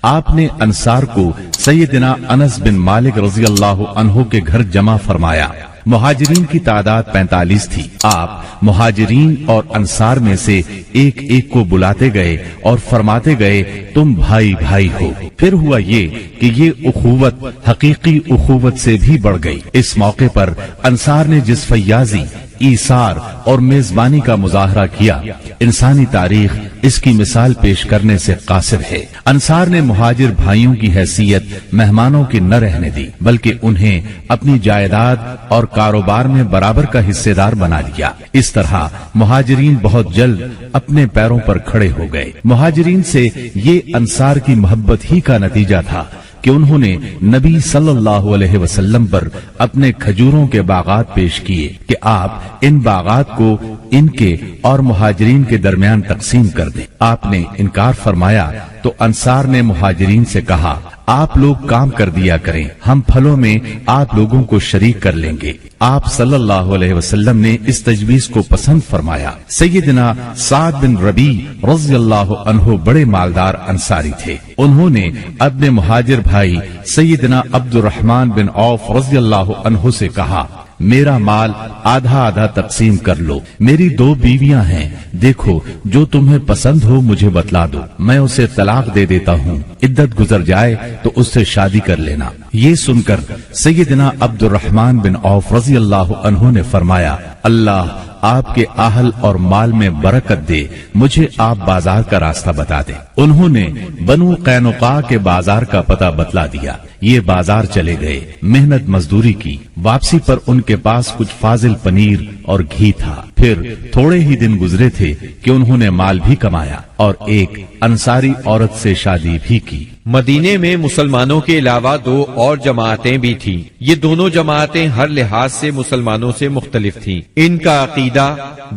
آپ نے انصار کو سیدنا انس بن مالک رضی اللہ عنہ کے گھر جمع فرمایا۔ مہاجرین کی تعداد 45 تھی۔ آپ مہاجرین اور انصار میں سے ایک ایک کو بلاتے گئے اور فرماتے گئے تم بھائی بھائی ہو۔ پھر ہوا یہ کہ یہ اخوت حقیقی اخوت سے بھی بڑھ گئی۔ اس موقع پر انصار نے جس فیاضی، ایثار اور میزبانی کا مظاہرہ کیا، انسانی تاریخ اس کی مثال پیش کرنے سے قاصر ہے۔ انصار نے مہاجر بھائیوں کی حیثیت مہمانوں کی نہ رہنے دی، بلکہ انہیں اپنی جائیداد اور کاروبار میں برابر کا حصے دار بنا لیا۔ اس طرح مہاجرین بہت جلد اپنے پیروں پر کھڑے ہو گئے۔ مہاجرین سے یہ انصار کی محبت ہی کا نتیجہ تھا کہ انہوں نے نبی صلی اللہ علیہ وسلم پر اپنے کھجوروں کے باغات پیش کیے کہ آپ ان باغات کو ان کے اور مہاجرین کے درمیان تقسیم کر دیں۔ آپ نے انکار فرمایا تو انصار نے مہاجرین سے کہا آپ لوگ کام کر دیا کریں، ہم پھلوں میں آپ لوگوں کو شریک کر لیں گے۔ آپ صلی اللہ علیہ وسلم نے اس تجویز کو پسند فرمایا۔ سیدنا سعد بن ربیع رضی اللہ عنہ بڑے مالدار انصاری تھے۔ انہوں نے اپنے مہاجر بھائی سیدنا عبد الرحمن بن عوف رضی اللہ عنہ سے کہا میرا مال آدھا آدھا تقسیم کر لو، میری 2 بیویاں ہیں، دیکھو جو تمہیں پسند ہو مجھے بتلا دو، میں اسے طلاق دے دیتا ہوں، عدت گزر جائے تو اس سے شادی کر لینا۔ یہ سن کر سیدنا عبد الرحمن بن عوف رضی اللہ عنہ نے فرمایا اللہ آپ کے اہل اور مال میں برکت دے، مجھے آپ بازار کا راستہ بتا دیں۔ انہوں نے بنو قینقاع کے بازار کا پتہ بتلا دیا۔ یہ بازار چلے گئے، محنت مزدوری کی، واپسی پر ان کے پاس کچھ فاضل پنیر اور گھی تھا۔ پھر تھوڑے ہی دن گزرے تھے کہ انہوں نے مال بھی کمایا اور ایک انصاری عورت سے شادی بھی کی۔ مدینے میں مسلمانوں کے علاوہ 2 اور جماعتیں بھی تھیں۔ یہ دونوں جماعتیں ہر لحاظ سے مسلمانوں سے مختلف تھیں۔ ان کا عقیدہ،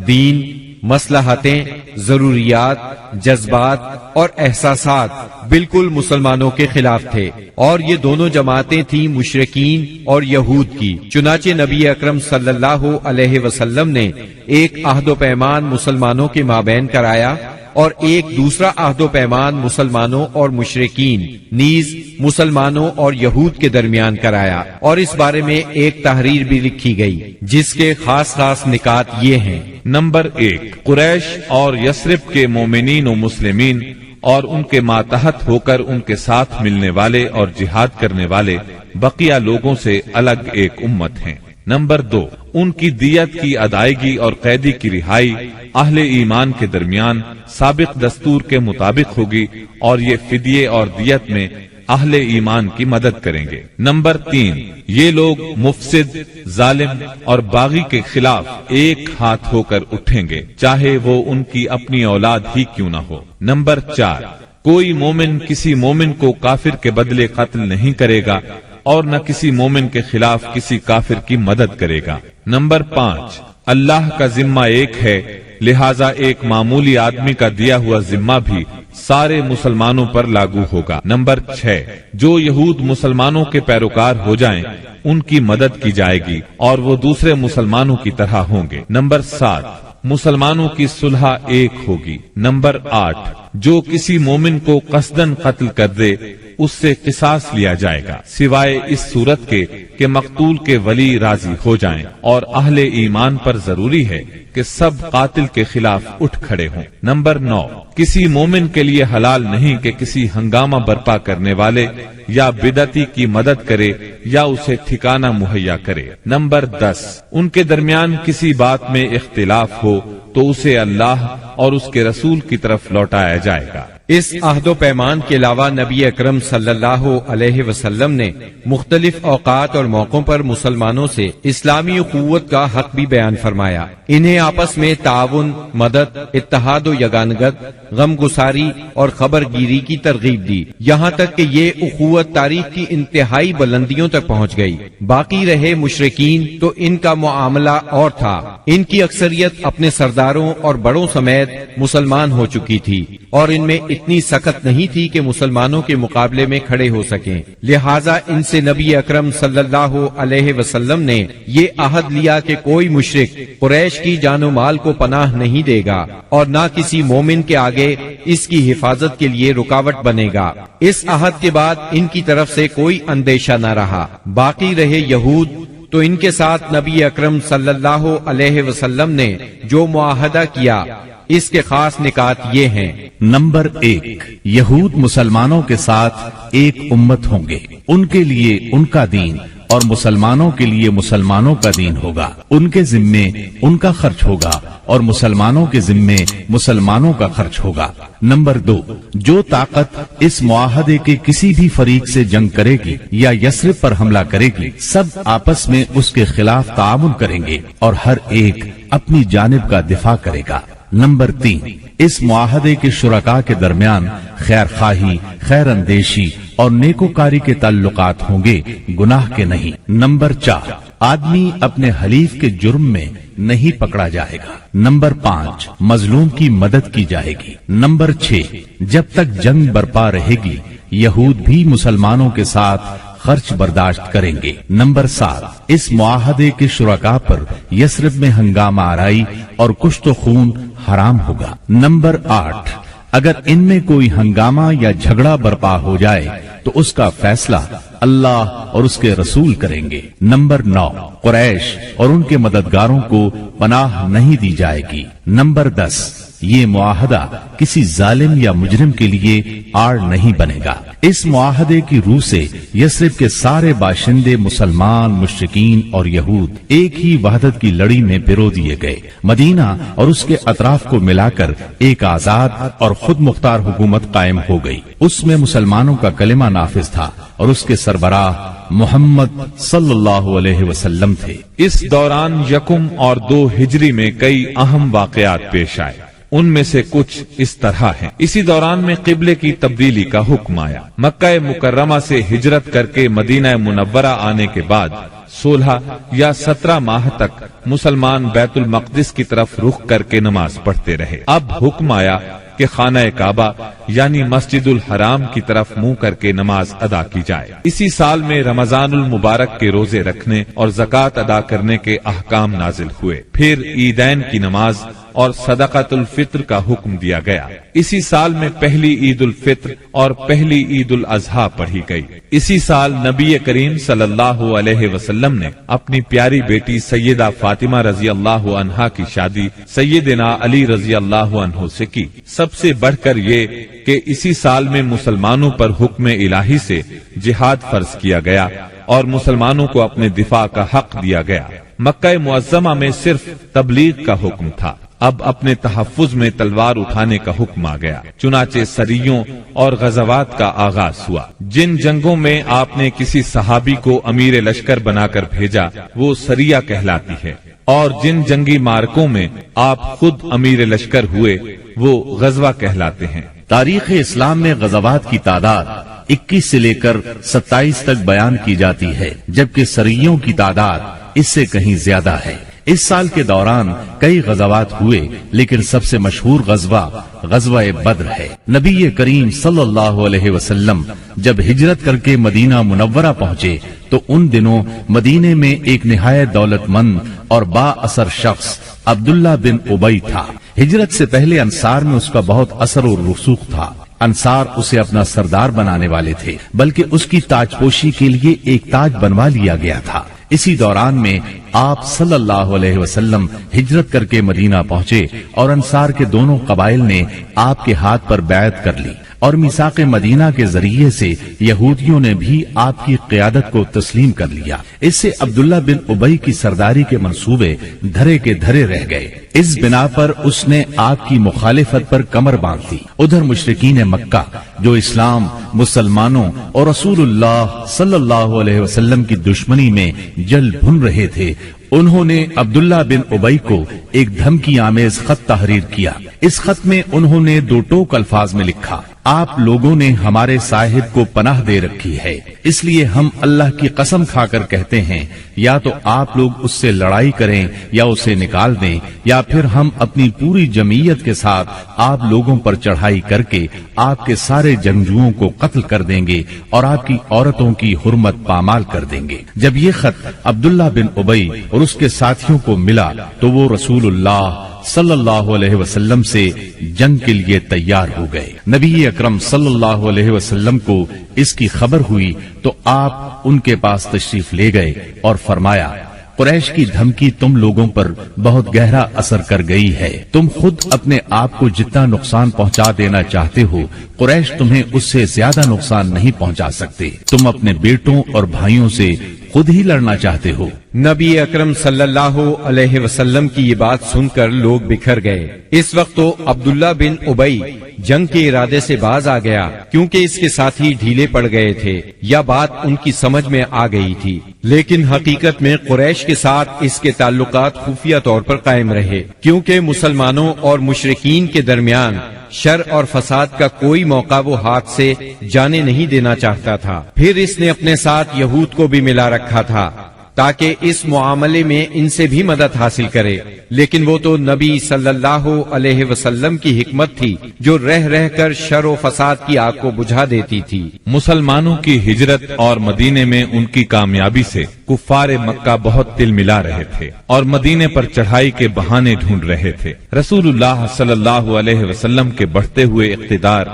دین، مصلحتیں، ضروریات، جذبات اور احساسات بالکل مسلمانوں کے خلاف تھے، اور یہ دونوں جماعتیں تھیں مشرکین اور یہود کی۔ چنانچہ نبی اکرم صلی اللہ علیہ وسلم نے ایک عہد و پیمان مسلمانوں کے مابین کرایا اور ایک دوسرا عہد و پیمان مسلمانوں اور مشرکین نیز مسلمانوں اور یہود کے درمیان کرایا، اور اس بارے میں ایک تحریر بھی لکھی گئی جس کے خاص خاص نکات یہ ہیں۔ نمبر 1، قریش اور یثرب کے مومنین و مسلمین اور ان کے ماتحت ہو کر ان کے ساتھ ملنے والے اور جہاد کرنے والے بقیہ لوگوں سے الگ ایک امت ہیں۔ نمبر 2، ان کی دیت کی ادائیگی اور قیدی کی رہائی اہل ایمان کے درمیان سابق دستور کے مطابق ہوگی، اور یہ فدیے اور دیت میں اہل ایمان کی مدد کریں گے۔ نمبر 3، یہ لوگ مفسد، ظالم اور باغی کے خلاف ایک ہاتھ ہو کر اٹھیں گے، چاہے وہ ان کی اپنی اولاد ہی کیوں نہ ہو۔ نمبر 4، کوئی مومن کسی مومن کو کافر کے بدلے قتل نہیں کرے گا اور نہ کسی مومن کے خلاف کسی کافر کی مدد کرے گا۔ نمبر 5، اللہ کا ذمہ ایک ہے، لہذا ایک معمولی آدمی کا دیا ہوا ذمہ بھی سارے مسلمانوں پر لاگو ہوگا۔ نمبر 6، جو یہود مسلمانوں کے پیروکار ہو جائیں ان کی مدد کی جائے گی اور وہ دوسرے مسلمانوں کی طرح ہوں گے۔ نمبر 7، مسلمانوں کی صلح ایک ہوگی۔ نمبر 8، جو کسی مومن کو قصدن قتل کر دے اس سے قصاص لیا جائے گا، سوائے اس صورت کے کہ مقتول کے ولی راضی ہو جائیں، اور اہل ایمان پر ضروری ہے کہ سب قاتل کے خلاف اٹھ کھڑے ہوں۔ نمبر 9، کسی مومن کے لیے حلال نہیں کہ کسی ہنگامہ برپا کرنے والے یا بدعتی کی مدد کرے یا اسے ٹھکانہ مہیا کرے۔ نمبر 10، ان کے درمیان کسی بات میں اختلاف ہو تو اسے اللہ اور اس کے رسول کی طرف لوٹایا جائے گا۔ اس عہد و پیمان کے علاوہ نبی اکرم صلی اللہ علیہ وسلم نے مختلف اوقات اور موقعوں پر مسلمانوں سے اسلامی اخوت کا حق بھی بیان فرمایا۔ انہیں آپس میں تعاون، مدد، اتحاد و یگانگت، غم گساری اور خبر گیری کی ترغیب دی، یہاں تک کہ یہ اخوت تاریخ کی انتہائی بلندیوں تک پہنچ گئی۔ باقی رہے مشرکین تو ان کا معاملہ اور تھا۔ ان کی اکثریت اپنے سرداروں اور بڑوں سمیت مسلمان ہو چکی تھی، اور ان میں اتنی سخت نہیں تھی کہ مسلمانوں کے مقابلے میں کھڑے ہو سکیں، لہٰذا ان سے نبی اکرم صلی اللہ علیہ وسلم نے یہ عہد لیا کہ کوئی مشرک قریش کی جان و مال کو پناہ نہیں دے گا اور نہ کسی مومن کے آگے اس کی حفاظت کے لیے رکاوٹ بنے گا۔ اس عہد کے بعد ان کی طرف سے کوئی اندیشہ نہ رہا۔ باقی رہے یہود، تو ان کے ساتھ نبی اکرم صلی اللہ علیہ وسلم نے جو معاہدہ کیا اس کے خاص نکات یہ ہیں۔ نمبر 1، یہود مسلمانوں کے ساتھ ایک امت ہوں گے، ان کے لیے ان کا دین اور مسلمانوں کے لیے مسلمانوں کا دین ہوگا، ان کے ذمے ان کا خرچ ہوگا اور مسلمانوں کے ذمے مسلمانوں کا خرچ ہوگا۔ نمبر 2، جو طاقت اس معاہدے کے کسی بھی فریق سے جنگ کرے گی یا یثرب پر حملہ کرے گی، سب آپس میں اس کے خلاف تعاون کریں گے اور ہر ایک اپنی جانب کا دفاع کرے گا۔ نمبر 3، اس معاہدے کے شرکاء کے درمیان خیر خواہی، خیر اندیشی اور نیکوکاری کے تعلقات ہوں گے، گناہ کے نہیں۔ نمبر 4، آدمی اپنے حلیف کے جرم میں نہیں پکڑا جائے گا۔ نمبر 5، مظلوم کی مدد کی جائے گی۔ نمبر 6، جب تک جنگ برپا رہے گی یہود بھی مسلمانوں کے ساتھ خرچ برداشت کریں گے۔ نمبر 7، اس معاہدے کے شرکاء پر یثرب میں ہنگامہ آرائی اور کشت و خون حرام ہوگا۔ نمبر 8، اگر ان میں کوئی ہنگامہ یا جھگڑا برپا ہو جائے تو اس کا فیصلہ اللہ اور اس کے رسول کریں گے۔ نمبر 9، قریش اور ان کے مددگاروں کو پناہ نہیں دی جائے گی۔ نمبر 10، یہ معاہدہ کسی ظالم یا مجرم کے لیے آڑ نہیں بنے گا۔ اس معاہدے کی روح سے یثرب کے سارے باشندے مسلمان، مشرکین اور یہود ایک ہی وحدت کی لڑی میں پرو دیے گئے۔ مدینہ اور اس کے اطراف کو ملا کر ایک آزاد اور خود مختار حکومت قائم ہو گئی۔ اس میں مسلمانوں کا کلمہ نافذ تھا اور اس کے سربراہ محمد صلی اللہ علیہ وسلم تھے۔ اس دوران 1 اور 2 ہجری میں کئی اہم واقعات پیش آئے، ان میں سے کچھ اس طرح ہیں۔ اسی دوران میں قبلے کی تبدیلی کا حکم آیا۔ مکہ مکرمہ سے ہجرت کر کے مدینہ منورہ آنے کے بعد 16 یا 17 ماہ تک مسلمان بیت المقدس کی طرف رخ کر کے نماز پڑھتے رہے۔ اب حکم آیا کہ خانہ کعبہ یعنی مسجد الحرام کی طرف منہ کر کے نماز ادا کی جائے۔ اسی سال میں رمضان المبارک کے روزے رکھنے اور زکوٰۃ ادا کرنے کے احکام نازل ہوئے۔ پھر عیدین کی نماز اور صدقۃ الفطر کا حکم دیا گیا۔ اسی سال میں پہلی عید الفطر اور پہلی عید الاضحیٰ پڑھی گئی۔ اسی سال نبی کریم صلی اللہ علیہ وسلم نے اپنی پیاری بیٹی سیدہ فاطمہ رضی اللہ عنہا کی شادی سیدنا علی رضی اللہ عنہ سے کی۔ سب سے بڑھ کر یہ کہ اسی سال میں مسلمانوں پر حکم الہی سے جہاد فرض کیا گیا اور مسلمانوں کو اپنے دفاع کا حق دیا گیا۔ مکہ معظمہ میں صرف تبلیغ کا حکم تھا، اب اپنے تحفظ میں تلوار اٹھانے کا حکم آ گیا۔ چنانچہ سریوں اور غزوات کا آغاز ہوا۔ جن جنگوں میں آپ نے کسی صحابی کو امیر لشکر بنا کر بھیجا وہ سریہ کہلاتی ہے، اور جن جنگی مارکوں میں آپ خود امیر لشکر ہوئے وہ غزوہ کہلاتے ہیں۔ تاریخ اسلام میں غزوات کی تعداد 21 سے لے کر 27 تک بیان کی جاتی ہے، جبکہ سریوں کی تعداد اس سے کہیں زیادہ ہے۔ اس سال کے دوران کئی غزوات ہوئے، لیکن سب سے مشہور غزوہ بدر ہے۔ نبی کریم صلی اللہ علیہ وسلم جب ہجرت کر کے مدینہ منورہ پہنچے تو ان دنوں مدینے میں ایک نہایت دولت مند اور با اثر شخص عبداللہ بن ابی تھا۔ ہجرت سے پہلے انصار میں اس کا بہت اثر و رسوخ تھا۔ انصار اسے اپنا سردار بنانے والے تھے، بلکہ اس کی تاج پوشی کے لیے ایک تاج بنوا لیا گیا تھا۔ اسی دوران میں آپ صلی اللہ علیہ وسلم ہجرت کر کے مدینہ پہنچے اور انصار کے دونوں قبائل نے آپ کے ہاتھ پر بیعت کر لی، اور میثاق مدینہ کے ذریعے سے یہودیوں نے بھی آپ کی قیادت کو تسلیم کر لیا۔ اس سے عبداللہ بن ابی کی سرداری کے منصوبے دھرے کے دھرے رہ گئے۔ اس بنا پر اس نے آپ کی مخالفت پر کمر باندھ دی۔ ادھر مشرکین مکہ جو اسلام، مسلمانوں اور رسول اللہ صلی اللہ علیہ وسلم کی دشمنی میں جل بھن رہے تھے، انہوں نے عبداللہ بن ابی کو ایک دھمکی آمیز خط تحریر کیا۔ اس خط میں انہوں نے 2 ٹوک الفاظ میں لکھا: آپ لوگوں نے ہمارے صاحب کو پناہ دے رکھی ہے، اس لیے ہم اللہ کی قسم کھا کر کہتے ہیں یا تو آپ لوگ اس سے لڑائی کریں یا اسے نکال دیں، یا پھر ہم اپنی پوری جمعیت کے ساتھ آپ لوگوں پر چڑھائی کر کے آپ کے سارے جنگجوؤں کو قتل کر دیں گے اور آپ کی عورتوں کی حرمت پامال کر دیں گے۔ جب یہ خط عبداللہ بن ابی اور اس کے ساتھیوں کو ملا تو وہ رسول اللہ صلی اللہ علیہ وسلم سے جنگ کے لیے تیار ہو گئے۔ نبی اکرم صلی اللہ علیہ وسلم کو اس کی خبر ہوئی تو آپ ان کے پاس تشریف لے گئے اور فرمایا، قریش کی دھمکی تم لوگوں پر بہت گہرا اثر کر گئی ہے۔ تم خود اپنے آپ کو جتنا نقصان پہنچا دینا چاہتے ہو، قریش تمہیں اس سے زیادہ نقصان نہیں پہنچا سکتے۔ تم اپنے بیٹوں اور بھائیوں سے خود ہی لڑنا چاہتے ہو۔ نبی اکرم صلی اللہ علیہ وسلم کی یہ بات سن کر لوگ بکھر گئے۔ اس وقت تو عبداللہ بن ابی جنگ کے ارادے سے باز آ گیا، کیونکہ اس کے ساتھی ڈھیلے پڑ گئے تھے یا بات ان کی سمجھ میں آ گئی تھی، لیکن حقیقت میں قریش کے ساتھ اس کے تعلقات خفیہ طور پر قائم رہے، کیونکہ مسلمانوں اور مشرکین کے درمیان شر اور فساد کا کوئی موقع وہ ہاتھ سے جانے نہیں دینا چاہتا تھا۔ پھر اس نے اپنے ساتھ یہود کو بھی ملا رکھا تھا تاکہ اس معاملے میں ان سے بھی مدد حاصل کرے، لیکن وہ تو نبی صلی اللہ علیہ وسلم کی حکمت تھی جو رہ رہ کر شر و فساد کی آگ کو بجھا دیتی تھی۔ مسلمانوں کی ہجرت اور مدینے میں ان کی کامیابی سے کفار مکہ بہت تل ملا رہے تھے اور مدینے پر چڑھائی کے بہانے ڈھونڈ رہے تھے۔ رسول اللہ صلی اللہ علیہ وسلم کے بڑھتے ہوئے اقتدار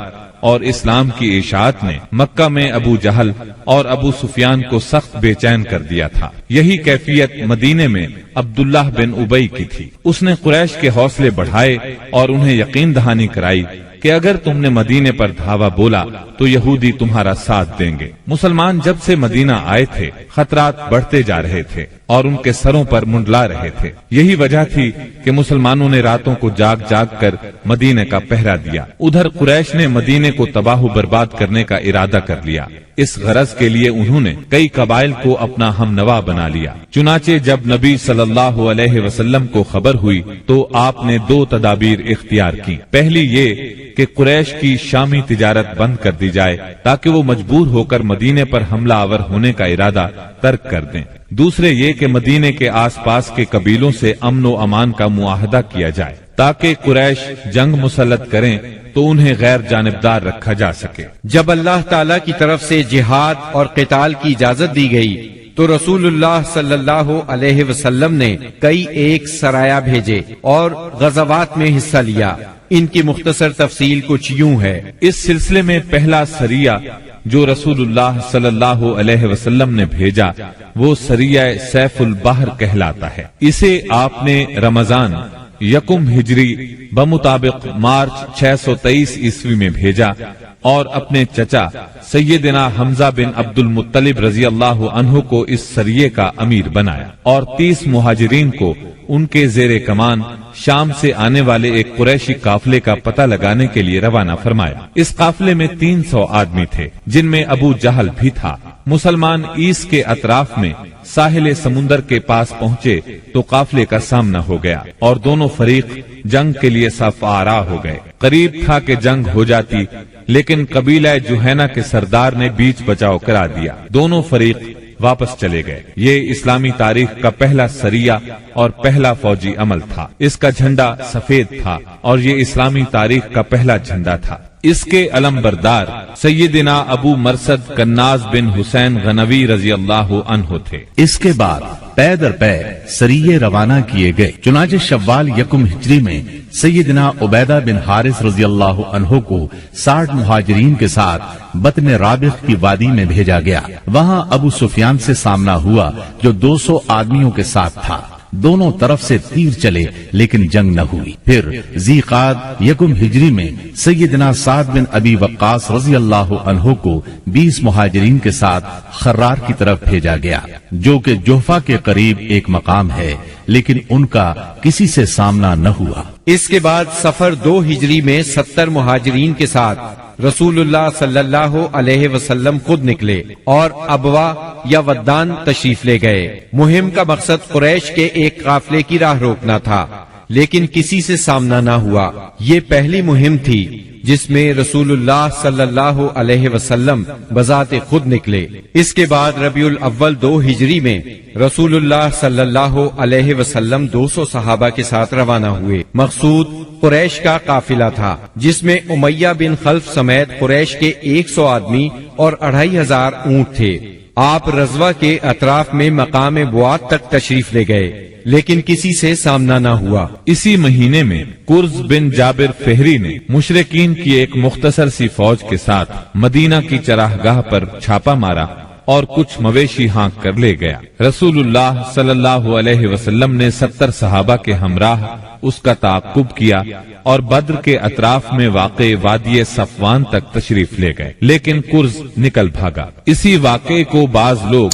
اور اسلام کی اشاعت نے مکہ میں ابو جہل اور ابو سفیان کو سخت بے چین کر دیا تھا۔ یہی کیفیت مدینے میں عبداللہ بن ابی کی تھی۔ اس نے قریش کے حوصلے بڑھائے اور انہیں یقین دہانی کرائی کہ اگر تم نے مدینے پر دھاوا بولا تو یہودی تمہارا ساتھ دیں گے۔ مسلمان جب سے مدینہ آئے تھے خطرات بڑھتے جا رہے تھے اور ان کے سروں پر منڈلا رہے تھے۔ یہی وجہ تھی کہ مسلمانوں نے راتوں کو جاگ جاگ کر مدینے کا پہرا دیا۔ ادھر قریش نے مدینے کو تباہ و برباد کرنے کا ارادہ کر لیا۔ اس غرض کے لیے انہوں نے کئی قبائل کو اپنا ہم نوا بنا لیا۔ چنانچہ جب نبی صلی اللہ علیہ وسلم کو خبر ہوئی تو آپ نے دو تدابیر اختیار کی۔ پہلی یہ کہ قریش کی شامی تجارت بند کر دی جائے تاکہ وہ مجبور ہو کر مدینے پر حملہ آور ہونے کا ارادہ ترک کر دیں۔ دوسرے یہ کہ مدینے کے آس پاس کے قبیلوں سے امن و امان کا معاہدہ کیا جائے تاکہ قریش جنگ مسلط کریں تو انہیں غیر جانبدار رکھا جا سکے۔ جب اللہ تعالی کی طرف سے جہاد اور قتال کی اجازت دی گئی تو رسول اللہ صلی اللہ علیہ وسلم نے کئی ایک سرایہ بھیجے اور غزوات میں حصہ لیا۔ ان کی مختصر تفصیل کچھ یوں ہے۔ اس سلسلے میں پہلا سریہ جو رسول اللہ صلی اللہ علیہ وسلم نے بھیجا وہ سریہ سیف البحر کہلاتا ہے۔ اسے آپ نے رمضان یکم ہجری بمطابق مارچ 623 عیسوی میں بھیجا اور اپنے چچا سیدنا حمزہ بن عبد المطلب رضی اللہ عنہ کو اس سریے کا امیر بنایا اور 30 مہاجرین کو ان کے زیر کمان شام سے آنے والے ایک قریشی قافلے کا پتہ لگانے کے لیے روانہ فرمایا۔ اس قافلے میں 300 آدمی تھے جن میں ابو جہل بھی تھا۔ مسلمان ایس کے اطراف میں ساحل سمندر کے پاس پہنچے تو قافلے کا سامنا ہو گیا اور دونوں فریق جنگ کے لیے صف آرا ہو گئے۔ قریب تھا کہ جنگ ہو جاتی لیکن قبیلہ جوہینہ کے سردار نے بیچ بچاؤ کرا دیا۔ دونوں فریق واپس چلے گئے۔ یہ اسلامی تاریخ کا پہلا سریہ اور پہلا فوجی عمل تھا۔ اس کا جھنڈا سفید تھا اور یہ اسلامی تاریخ کا پہلا جھنڈا تھا۔ اس کے علم بردار سیدنا ابو مرصد کناز بن حسین غنوی رضی اللہ عنہ تھے۔ اس کے بعد پے در پے سریے روانہ کیے گئے۔ چنانچہ شوال یکم ہجری میں سیدنا عبیدہ بن حارث رضی اللہ عنہ کو 60 مہاجرین کے ساتھ بطن رابغ کی وادی میں بھیجا گیا۔ وہاں ابو سفیان سے سامنا ہوا جو 200 آدمیوں کے ساتھ تھا۔ دونوں طرف سے تیر چلے لیکن جنگ نہ ہوئی۔ پھر ذی قعد یکم ہجری میں سیدنا سعد بن ابی وقاص رضی اللہ عنہ کو 20 مہاجرین کے ساتھ خرار کی طرف بھیجا گیا جو کہ جوفا کے قریب ایک مقام ہے، لیکن ان کا کسی سے سامنا نہ ہوا۔ اس کے بعد سفر 2 ہجری میں 70 مہاجرین کے ساتھ رسول اللہ صلی اللہ علیہ وسلم خود نکلے اور ابوا یا ودان تشریف لے گئے۔ مہم کا مقصد قریش کے ایک قافلے کی راہ روکنا تھا، لیکن کسی سے سامنا نہ ہوا۔ یہ پہلی مہم تھی جس میں رسول اللہ صلی اللہ علیہ وسلم بذات خود نکلے۔ اس کے بعد ربیع الاول 2 ہجری میں رسول اللہ صلی اللہ علیہ وسلم 200 صحابہ کے ساتھ روانہ ہوئے۔ مقصود قریش کا قافلہ تھا، جس میں امیہ بن خلف سمیت قریش کے 100 آدمی اور 2500 اونٹ تھے۔ آپ رضوہ کے اطراف میں مقام بوات تک تشریف لے گئے، لیکن کسی سے سامنا نہ ہوا۔ اسی مہینے میں قرز بن جابر فہری نے مشرکین کی ایک مختصر سی فوج کے ساتھ مدینہ کی چراگاہ پر چھاپا مارا اور کچھ مویشی ہانک کر لے گیا۔ رسول اللہ صلی اللہ علیہ وسلم نے 70 صحابہ کے ہمراہ اس کا تعاقب کیا اور بدر کے اطراف میں واقع وادی صفوان تک تشریف لے گئے، لیکن قرز نکل بھاگا۔ اسی واقعے کو بعض لوگ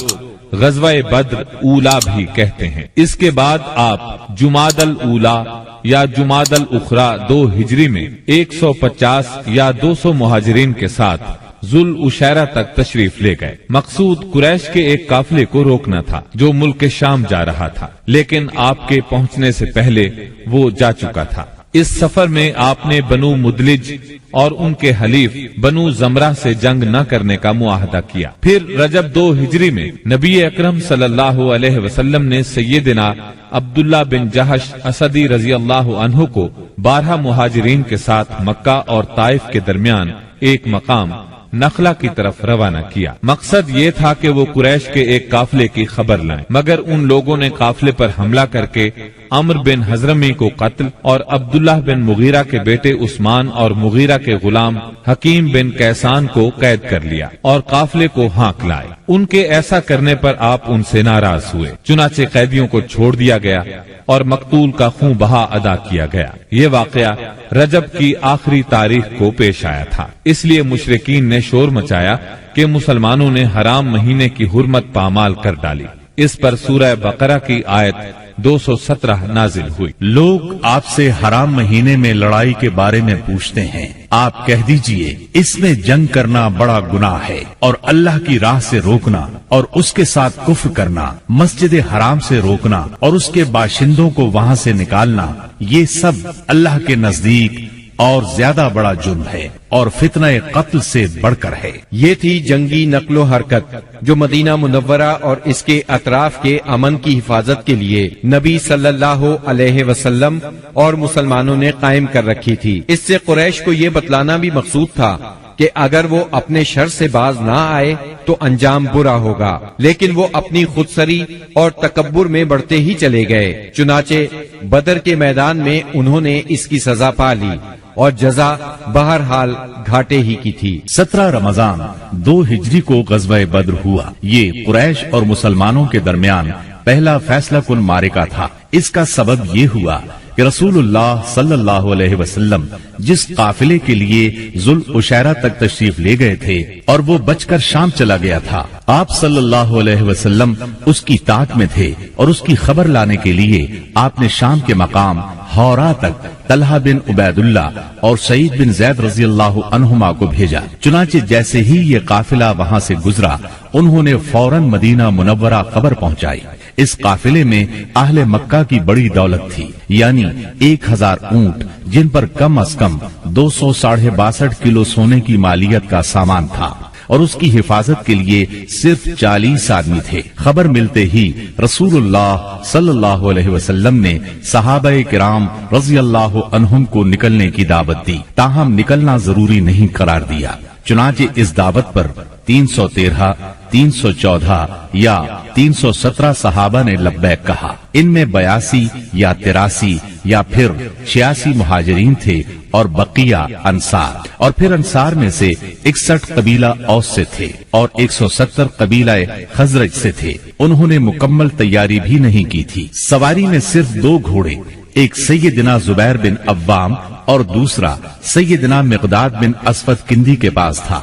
غزوہ بدر اولا بھی کہتے ہیں۔ اس کے بعد آپ جمادی الاولا یا جمادی الاخری 2 ہجری میں 150 یا 200 مہاجرین کے ساتھ ذوالعشیرہ تک تشریف لے گئے۔ مقصود قریش کے ایک قافلے کو روکنا تھا جو ملک شام جا رہا تھا، لیکن آپ کے پہنچنے سے پہلے وہ جا چکا تھا۔ اس سفر میں آپ نے بنو مدلج اور ان کے حلیف بنو زمرہ سے جنگ نہ کرنے کا معاہدہ کیا۔ پھر رجب 2 ہجری میں نبی اکرم صلی اللہ علیہ وسلم نے سیدنا عبداللہ بن جہش اسدی رضی اللہ عنہ کو 12 مہاجرین کے ساتھ مکہ اور طائف کے درمیان ایک مقام نخلہ کی طرف روانہ کیا۔ مقصد یہ تھا کہ وہ قریش کے ایک قافلے کی خبر لائیں، مگر ان لوگوں نے قافلے پر حملہ کر کے عمر بن حضرمی کو قتل اور عبداللہ بن مغیرہ کے بیٹے عثمان اور مغیرہ کے غلام حکیم بن کیسان کو قید کر لیا اور قافلے کو ہانک لائے۔ ان کے ایسا کرنے پر آپ ان سے ناراض ہوئے، چنانچہ قیدیوں کو چھوڑ دیا گیا اور مقتول کا خون بہا ادا کیا گیا۔ یہ واقعہ رجب کی آخری تاریخ کو پیش آیا تھا، اس لیے مشرکین نے شور مچایا کہ مسلمانوں نے حرام مہینے کی حرمت پامال کر ڈالی۔ اس پر سورہ بقرہ کی آیت 217 نازل ہوئی۔ لوگ آپ سے حرام مہینے میں لڑائی کے بارے میں پوچھتے ہیں، آپ کہہ دیجئے اس میں جنگ کرنا بڑا گناہ ہے، اور اللہ کی راہ سے روکنا اور اس کے ساتھ کفر کرنا، مسجد حرام سے روکنا اور اس کے باشندوں کو وہاں سے نکالنا، یہ سب اللہ کے نزدیک اور زیادہ بڑا جرم ہے اور فتنہ قتل سے بڑھ کر ہے۔ یہ تھی جنگی نقل و حرکت جو مدینہ منورہ اور اس کے اطراف کے امن کی حفاظت کے لیے نبی صلی اللہ علیہ وسلم اور مسلمانوں نے قائم کر رکھی تھی۔ اس سے قریش کو یہ بتلانا بھی مقصود تھا کہ اگر وہ اپنے شر سے باز نہ آئے تو انجام برا ہوگا، لیکن وہ اپنی خودسری اور تکبر میں بڑھتے ہی چلے گئے۔ چنانچہ بدر کے میدان میں انہوں نے اس کی سزا پا لی اور جزا بہرحال گھاٹے ہی کی تھی۔ 17 رمضان 2 ہجری کو غزوہ بدر ہوا۔ یہ قریش اور مسلمانوں کے درمیان پہلا فیصلہ کن معرکہ تھا۔ اس کا سبب یہ ہوا کہ رسول اللہ صلی اللہ علیہ وسلم جس قافلے کے لیے ذوالعشیرہ تک تشریف لے گئے تھے اور وہ بچ کر شام چلا گیا تھا، آپ صلی اللہ علیہ وسلم اس کی طاق میں تھے اور اس کی خبر لانے کے لیے آپ نے شام کے مقام ہورا تک طلحہ بن عبید اللہ اور سعید بن زید رضی اللہ عنہما کو بھیجا۔ چنانچہ جیسے ہی یہ قافلہ وہاں سے گزرا، انہوں نے فوراً مدینہ منورہ خبر پہنچائی۔ اس قافلے میں اہل مکہ کی بڑی دولت تھی، یعنی 1000 اونٹ جن پر کم از کم 262 کلو سونے کی مالیت کا سامان تھا، اور اس کی حفاظت کے لیے صرف 40 آدمی تھے۔ خبر ملتے ہی رسول اللہ صلی اللہ علیہ وسلم نے صحابہ کرام رضی اللہ عنہم کو نکلنے کی دعوت دی، تاہم نکلنا ضروری نہیں قرار دیا۔ چنانچہ اس دعوت پر 313، 314 یا 317 صحابہ نے لبیک کہا۔ ان میں 82 یا 83 یا پھر 86 مہاجرین تھے اور بقیہ انصار، اور پھر انصار میں سے 61 قبیلہ اوس سے تھے اور 170 قبیلہ خزرج سے تھے۔ انہوں نے مکمل تیاری بھی نہیں کی تھی۔ سواری میں صرف 2 گھوڑے، ایک سیدنا زبیر بن عوام اور دوسرا سیدنا مقداد بن اسود کندی کے پاس تھا۔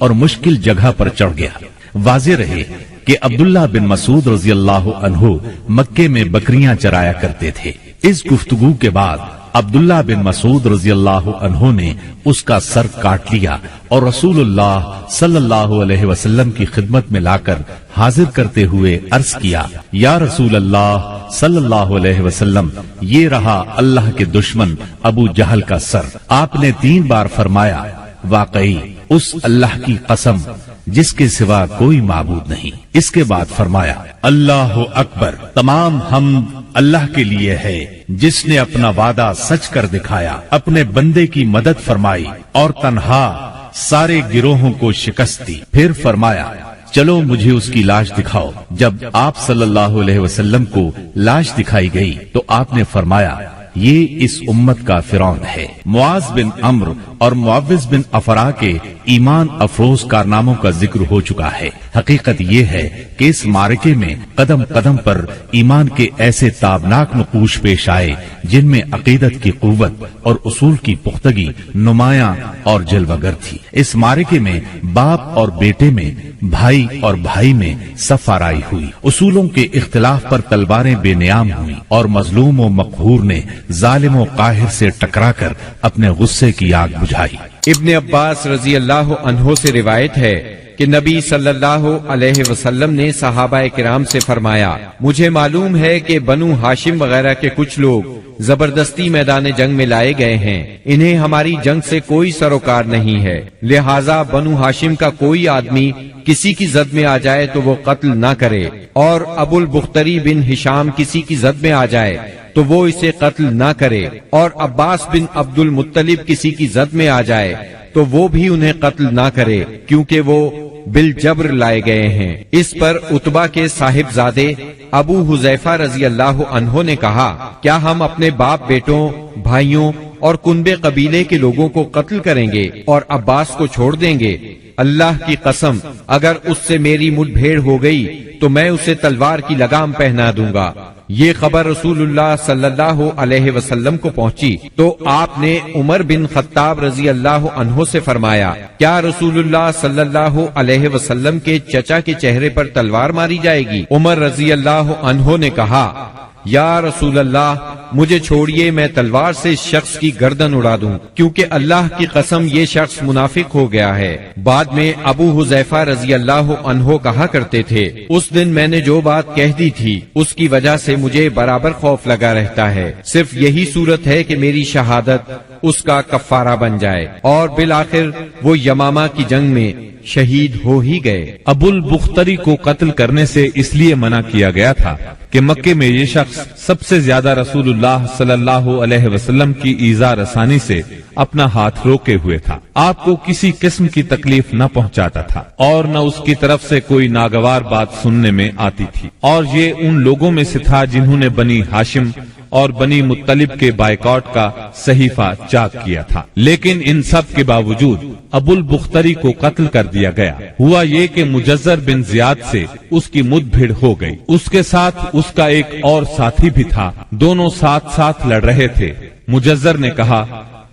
اور مشکل جگہ پر چڑھ گیا۔ واضح رہے کہ عبداللہ بن مسعود رضی اللہ عنہ مکے میں بکریاں چرایا کرتے تھے۔ اس گفتگو کے بعد عبداللہ بن مسعود رضی اللہ عنہ نے اس کا سر کاٹ لیا اور رسول اللہ صلی اللہ علیہ وسلم کی خدمت میں لا کر حاضر کرتے ہوئے عرض کیا، یا رسول اللہ صلی اللہ علیہ وسلم، یہ رہا اللہ کے دشمن ابو جہل کا سر۔ آپ نے 3 بار فرمایا، واقعی اس اللہ کی قسم جس کے سوا کوئی معبود نہیں۔ اس کے بعد فرمایا، اللہ اکبر، تمام حمد اللہ کے لیے ہے جس نے اپنا وعدہ سچ کر دکھایا، اپنے بندے کی مدد فرمائی اور تنہا سارے گروہوں کو شکست دی۔ پھر فرمایا، چلو مجھے اس کی لاش دکھاؤ۔ جب آپ صلی اللہ علیہ وسلم کو لاش دکھائی گئی تو آپ نے فرمایا، یہ اس امت کا فرعون ہے۔ معاذ بن عمرو اور معوذ بن افرا کے ایمان افروز کارناموں کا ذکر ہو چکا ہے۔ حقیقت یہ ہے کہ اس معرکے میں قدم قدم پر ایمان کے ایسے تابناک نقوش پیش آئے جن میں عقیدت کی قوت اور اصول کی پختگی نمایاں اور جلوگر تھی۔ اس معرکے میں باپ اور بیٹے میں، بھائی اور بھائی میں صف آرائی ہوئی، اصولوں کے اختلاف پر تلواریں بے نیام ہوئی اور مظلوم و مقہور نے ظالم و قاہر سے ٹکرا کر اپنے غصے کی آگ بجھائی۔ ابن عباس رضی اللہ عنہ سے روایت ہے کہ نبی صلی اللہ علیہ وسلم نے صحابہ کرام سے فرمایا، مجھے معلوم ہے کہ بنو ہاشم وغیرہ کے کچھ لوگ زبردستی میدان جنگ میں لائے گئے ہیں، انہیں ہماری جنگ سے کوئی سروکار نہیں ہے، لہٰذا بنو ہاشم کا کوئی آدمی کسی کی زد میں آ جائے تو وہ قتل نہ کرے، اور ابو البختری بن ہشام کسی کی زد میں آ جائے تو وہ اسے قتل نہ کرے، اور عباس بن عبد المطلب کسی کی زد میں آ جائے تو وہ بھی انہیں قتل نہ کرے، کیونکہ وہ بالجبر لائے گئے ہیں۔ اس پر عتبہ کے صاحبزادے ابو حذیفہ رضی اللہ عنہ نے کہا، کیا ہم اپنے باپ بیٹوں، بھائیوں اور کنبے قبیلے کے لوگوں کو قتل کریں گے اور عباس کو چھوڑ دیں گے؟ اللہ کی قسم، اگر اس سے میری مٹ بھیڑ ہو گئی تو میں اسے تلوار کی لگام پہنا دوں گا۔ یہ خبر رسول اللہ صلی اللہ علیہ وسلم کو پہنچی تو آپ نے عمر بن خطاب رضی اللہ عنہ سے فرمایا، کیا رسول اللہ صلی اللہ علیہ وسلم کے چچا کے چہرے پر تلوار ماری جائے گی؟ عمر رضی اللہ عنہ نے کہا، یا رسول اللہ، مجھے چھوڑیے، میں تلوار سے اس شخص کی گردن اڑا دوں، کیونکہ اللہ کی قسم یہ شخص منافق ہو گیا ہے۔ بعد میں ابو حذیفہ رضی اللہ عنہ کہا کرتے تھے، اس دن میں نے جو بات کہہ دی تھی اس کی وجہ سے مجھے برابر خوف لگا رہتا ہے، صرف یہی صورت ہے کہ میری شہادت اس کا کفارہ بن جائے، اور بالآخر وہ یمامہ کی جنگ میں شہید ہو ہی گئے۔ ابو البختری کو قتل کرنے سے اس لیے منع کیا گیا تھا کہ مکے میں یہ شخص سب سے زیادہ رسول اللہ صلی اللہ علیہ وسلم کی ایذا رسانی سے اپنا ہاتھ روکے ہوئے تھا، آپ کو کسی قسم کی تکلیف نہ پہنچاتا تھا اور نہ اس کی طرف سے کوئی ناگوار بات سننے میں آتی تھی، اور یہ ان لوگوں میں سے تھا جنہوں نے بنی ہاشم اور بنی مطلب کے بائیکاٹ کا صحیفہ چاک کیا تھا۔ لیکن ان سب کے باوجود ابو البختری کو قتل کر دیا گیا۔ ہوا یہ کہ مجزر بن زیاد سے اس کی مد بھیڑ ہو گئی، اس کے ساتھ اس کا ایک اور ساتھی بھی تھا، دونوں ساتھ ساتھ لڑ رہے تھے۔ مجزر نے کہا،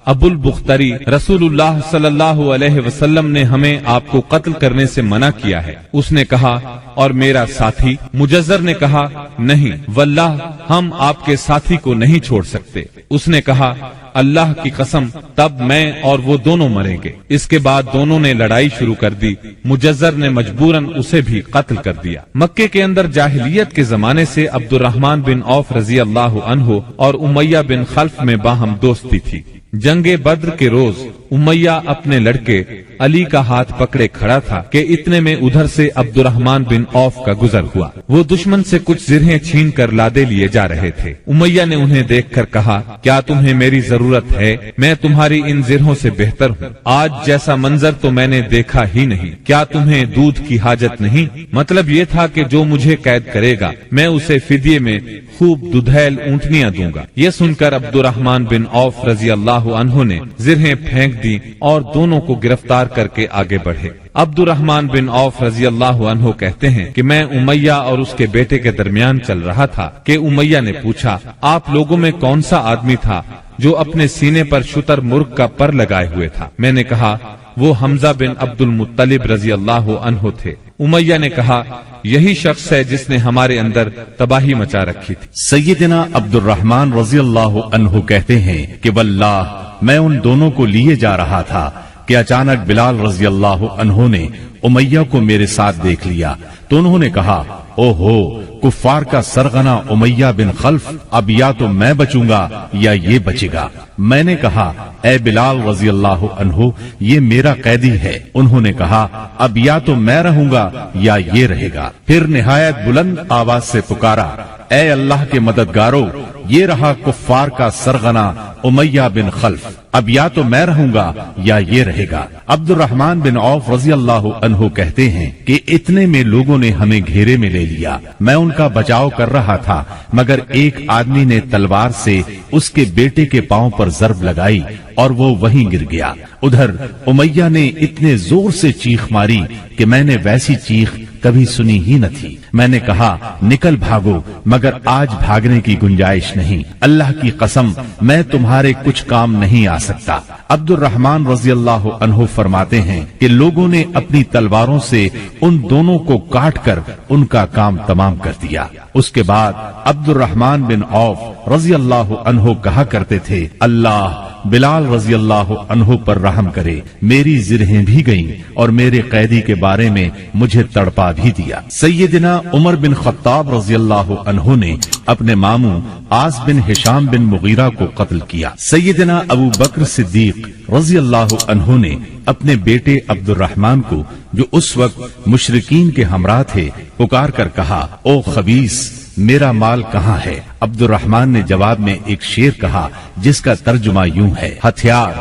ابو البختری، رسول اللہ صلی اللہ علیہ وسلم نے ہمیں آپ کو قتل کرنے سے منع کیا ہے۔ اس نے کہا، اور میرا ساتھی؟ مجزر نے کہا، نہیں واللہ، ہم آپ کے ساتھی کو نہیں چھوڑ سکتے۔ اس نے کہا، اللہ کی قسم، تب میں اور وہ دونوں مریں گے۔ اس کے بعد دونوں نے لڑائی شروع کر دی، مجزر نے مجبوراً اسے بھی قتل کر دیا۔ مکے کے اندر جاہلیت کے زمانے سے عبد الرحمن بن عوف رضی اللہ عنہ اور امیہ بن خلف میں باہم دوستی تھی۔ جنگ بدر کے روز امیہ اپنے لڑکے علی کا ہاتھ پکڑے کھڑا تھا کہ اتنے میں ادھر سے عبد الرحمن بن عوف کا گزر ہوا۔ وہ دشمن سے کچھ زرہیں چھین کر لادے لیے جا رہے تھے۔ امیہ نے انہیں دیکھ کر کہا، کیا تمہیں میری ضرورت ہے؟ میں تمہاری ان زرہوں سے بہتر ہوں، آج جیسا منظر تو میں نے دیکھا ہی نہیں۔ کیا تمہیں دودھ کی حاجت نہیں؟ مطلب یہ تھا کہ جو مجھے قید کرے گا میں اسے فدیے میں خوب دودھیل اونٹنیاں دوں گا۔ یہ سن کر عبد الرحمن بن عوف رضی اللہ عنہ نے زرہیں پھینک دی اور دونوں کو گرفتار کر کے آگے بڑھے۔ عبد الرحمن بن عوف رضی اللہ عنہ کہتے ہیں کہ میں امیہ اور اس کے بیٹے کے درمیان چل رہا تھا کہ امیہ نے پوچھا، آپ لوگوں میں کون سا آدمی تھا جو اپنے سینے پر شتر مرغ کا پر لگائے ہوئے تھا؟ میں نے کہا، وہ حمزہ بن عبد المطلب رضی اللہ عنہ تھے۔ امیہ نے کہا یہی شخص ہے جس نے ہمارے اندر تباہی مچا رکھی تھی۔ سیدنا عبد الرحمن رضی اللہ عنہ کہتے ہیں کہ واللہ میں ان دونوں کو لیے جا رہا تھا کہ اچانک بلال رضی اللہ عنہ نے امیہ کو میرے ساتھ دیکھ لیا تو انہوں نے کہا او ہو کفار کا سرغنہ امیہ بن خلف، اب یا تو میں بچوں گا یا یہ بچے گا۔ میں نے کہا اے بلال رضی اللہ عنہ یہ میرا قیدی ہے۔ انہوں نے کہا اب یا تو میں رہوں گا یا یہ رہے گا۔ پھر نہایت بلند آواز سے پکارا اے اللہ کے مددگارو، یہ رہا کفار کا سرغنہ امیہ بن خلف، اب یا تو میں رہوں گا یا یہ رہے گا۔ عبد الرحمن بن عوف رضی اللہ عنہ کہتے ہیں کہ اتنے میں لوگوں نے ہمیں گھیرے میں لے لیا، میں ان کا بچاؤ کر رہا تھا مگر ایک آدمی نے تلوار سے اس کے بیٹے کے پاؤں پر ضرب لگائی اور وہ وہیں گر گیا۔ ادھر امیہ نے اتنے زور سے چیخ ماری کہ میں نے ویسی چیخ کبھی سنی ہی نہ تھی۔ میں نے کہا نکل بھاگو، مگر آج بھاگنے کی گنجائش نہیں، اللہ کی قسم میں تمہارے کچھ کام نہیں آ سکتا۔ عبد الرحمن رضی اللہ عنہ فرماتے ہیں کہ لوگوں نے اپنی تلواروں سے ان دونوں کو کاٹ کر ان کا کام تمام کر دیا۔ اس کے بعد عبد الرحمن بن عوف رضی اللہ عنہ کہا کرتے تھے اللہ بلال رضی اللہ عنہ پر رحم کرے، میری زرہیں بھی گئیں اور میرے قیدی کے بارے میں مجھے تڑپا بھی دیا۔ سیدنا عمر بن خطاب رضی اللہ عنہ نے اپنے ماموں عاص بن ہشام بن مغیرہ کو قتل کیا۔ سیدنا ابو بکر صدیق رضی اللہ عنہ نے اپنے بیٹے عبد الرحمن کو جو اس وقت مشرکین کے ہمراہ تھے پکار کر کہا او خبیث میرا مال کہاں ہے؟ عبد الرحمن نے جواب میں ایک شعر کہا جس کا ترجمہ یوں ہے ہتھیار